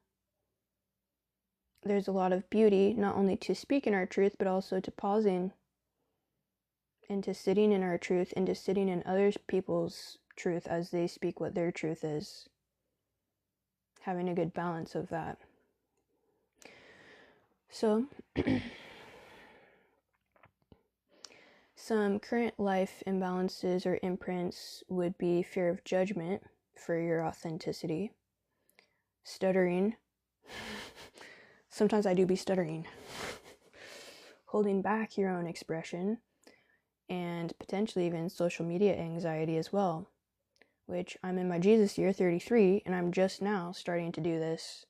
S1: There's a lot of beauty not only to speak in our truth, but also to pausing and to sitting in our truth and to sitting in other people's truth as they speak what their truth is. Having a good balance of that. So, some current life imbalances or imprints would be fear of judgment for your authenticity, stuttering. Sometimes I do be stuttering. Holding back your own expression, and potentially even social media anxiety as well, which I'm in my Jesus year 33, and I'm just now starting to do this,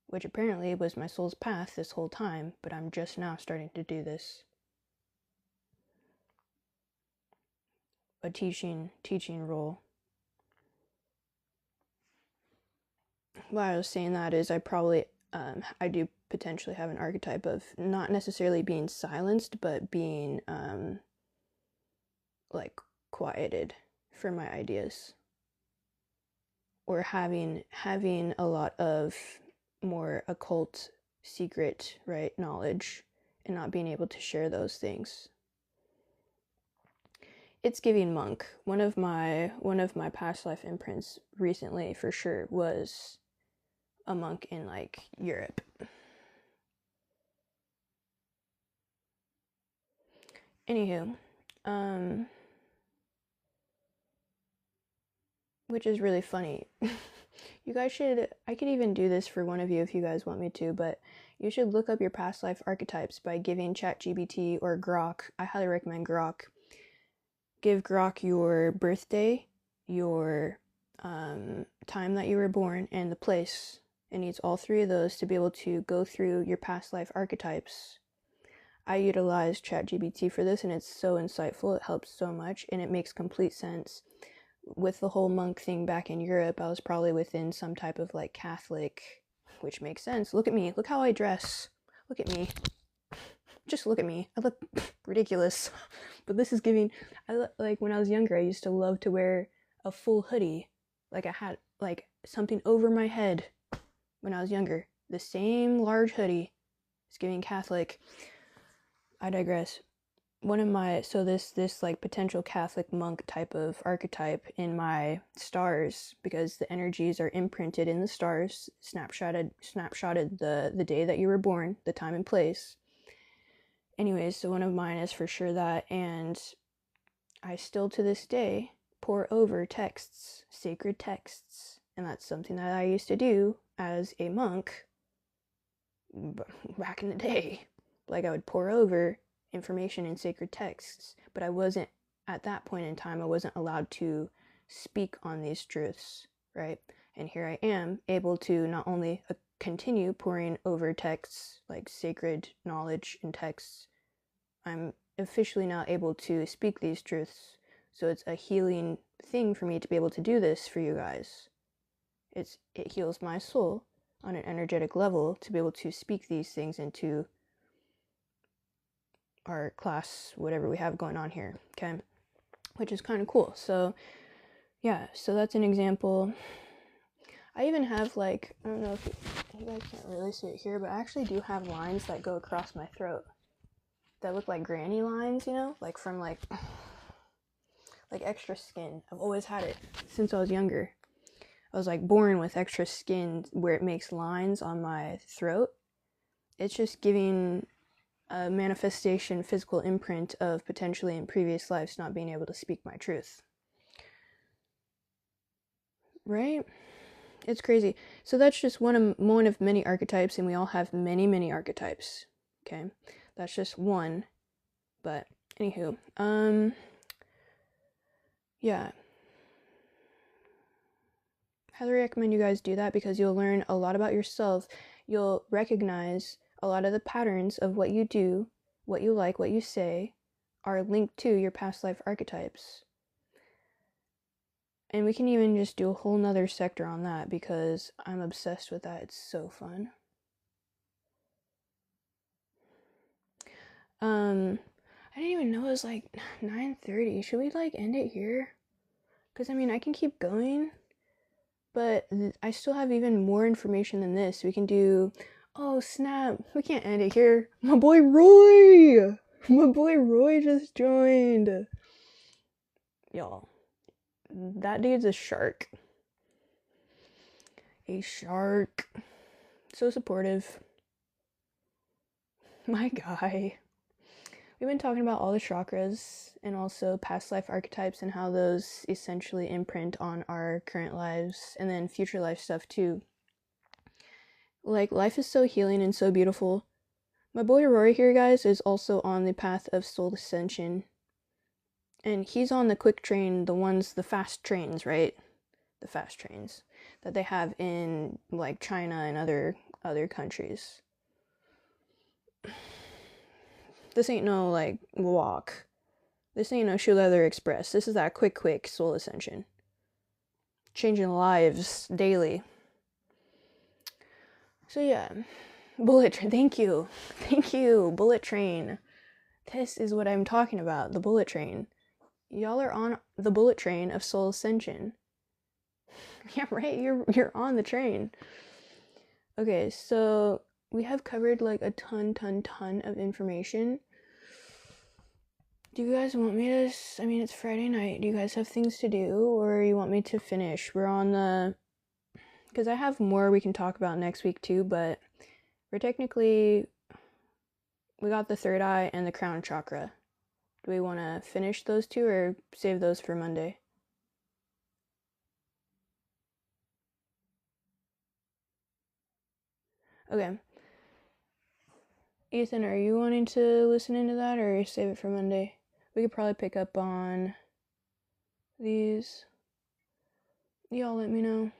S1: which apparently was my soul's path this whole time, but I'm just now starting to do this. A teaching role. Why I was saying that is I probably, I do potentially have an archetype of not necessarily being silenced, but being, like, quieted for my ideas. or having a lot of more occult, secret, right, knowledge, and not being able to share those things. It's giving monk. One of my past life imprints recently, for sure, was a monk in like Europe. Anywho, which is really funny. You guys should, I could even do this for one of you if you guys want me to, but you should look up your past life archetypes by giving ChatGPT or Grok. I highly recommend Grok. Give Grok your birthday, your time that you were born, and the place. It needs all three of those to be able to go through your past life archetypes. I utilize ChatGPT for this, and it's so insightful. It helps so much, and it makes complete sense. With the whole monk thing back in Europe, I was probably within some type of like Catholic, which makes sense. Look at me. Look how I dress. Look at me. Just look at me. I look ridiculous. But this is giving, like when I was younger, I used to love to wear a full hoodie. Like I had like something over my head when I was younger. The same large hoodie. It's giving Catholic. I digress. One of my, so this like potential Catholic monk type of archetype in my stars, because the energies are imprinted in the stars, snapshotted the day that you were born, the time and place. Anyways, so one of mine is for sure that, and I still to this day pour over texts, sacred texts, and that's something that I used to do as a monk back in the day. Like I would pour over information in sacred texts, but I wasn't, at that point in time, I wasn't allowed to speak on these truths, right? And here I am, able to not only continue pouring over texts, like sacred knowledge and texts, I'm officially now able to speak these truths. So it's a healing thing for me to be able to do this for you guys. It heals my soul on an energetic level to be able to speak these things into our class, whatever we have going on here, okay? Which is kind of cool. So yeah, so that's an example. I even have like, I don't know if you guys can't really see it here, but I actually do have lines that go across my throat that look like granny lines, you know, like from like extra skin. I've always had it since I was younger. I was like born with extra skin where it makes lines on my throat. It's just giving a manifestation, physical imprint of potentially in previous lives not being able to speak my truth. Right? It's crazy. So that's just one of many archetypes, and we all have many archetypes. Okay? That's just one. But anywho, yeah. Highly recommend you guys do that because you'll learn a lot about yourself. You'll recognize a lot of the patterns of what you do, what you like, what you say, are linked to your past life archetypes. And we can even just do a whole nother sector on that because I'm obsessed with that. It's so fun. I didn't even know it was like 9:30. Should we like end it here? Because I mean, I can keep going, but I still have even more information than this. We can do, oh snap, we can't end it here. My boy Roy just joined. Y'all, that dude's a shark. A shark. So supportive. My guy. We've been talking about all the chakras and also past life archetypes and how those essentially imprint on our current lives and then future life stuff too. Like, life is so healing and so beautiful. My boy Rory here, guys, is also on the path of soul ascension. And he's on the quick train, the fast trains, right? The fast trains that they have in like China and other countries. This ain't no like walk. This ain't no shoe leather express. This is that quick soul ascension. Changing lives daily. So yeah, bullet train. Thank you, bullet train. This is what I'm talking about. The bullet train. Y'all are on the bullet train of soul ascension. Yeah, right. You're on the train. Okay, so we have covered like a ton of information. Do you guys want me to, I mean, it's Friday night. Do you guys have things to do, or you want me to finish? We're on the, because I have more we can talk about next week too, but we're technically, we got the third eye and the crown chakra. Do we want to finish those two or save those for Monday? Okay. Ethan, are you wanting to listen into that or save it for Monday? We could probably pick up on these. Y'all let me know.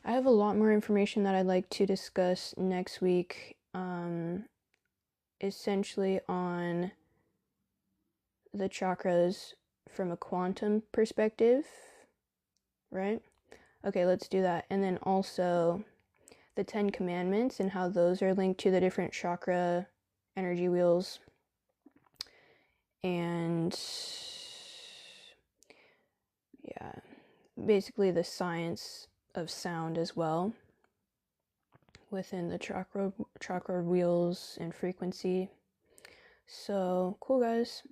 S1: I have a lot more information that I'd like to discuss next week, essentially on the chakras from a quantum perspective, right? Okay, let's do that. And then also the 10 commandments and how those are linked to the different chakra energy wheels. And yeah, basically the science of sound as well within the chakra wheels and frequency. So cool, guys.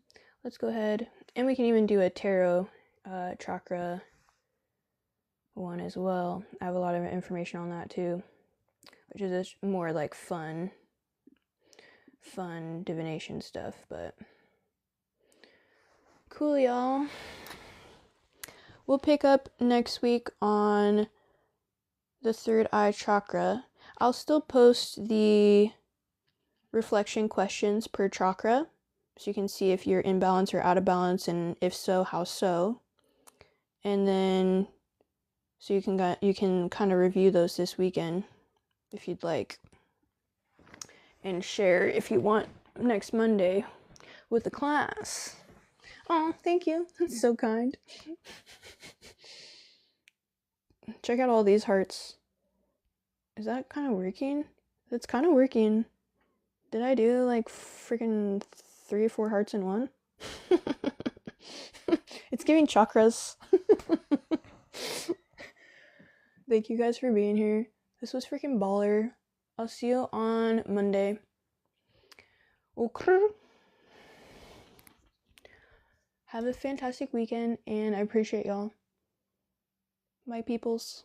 S1: Let's go ahead, and we can even do a tarot chakra one as well. I have a lot of information on that too, which is just more like fun divination stuff, but cool, y'all. We'll pick up next week on the third eye chakra. I'll still post the reflection questions per chakra, so you can see if you're in balance or out of balance, and if so, how so. And then so you can kind of review those this weekend if you'd like, and share if you want next Monday with the class. Oh, thank you. That's so kind. Check out all these hearts. Is that kind of working? It's kind of working. Did I do like freaking 3 or 4 hearts in one? It's giving chakras. Thank you guys for being here. This was freaking baller. I'll see you on Monday. Okay. Have a fantastic weekend, and I appreciate y'all. Bye, peoples.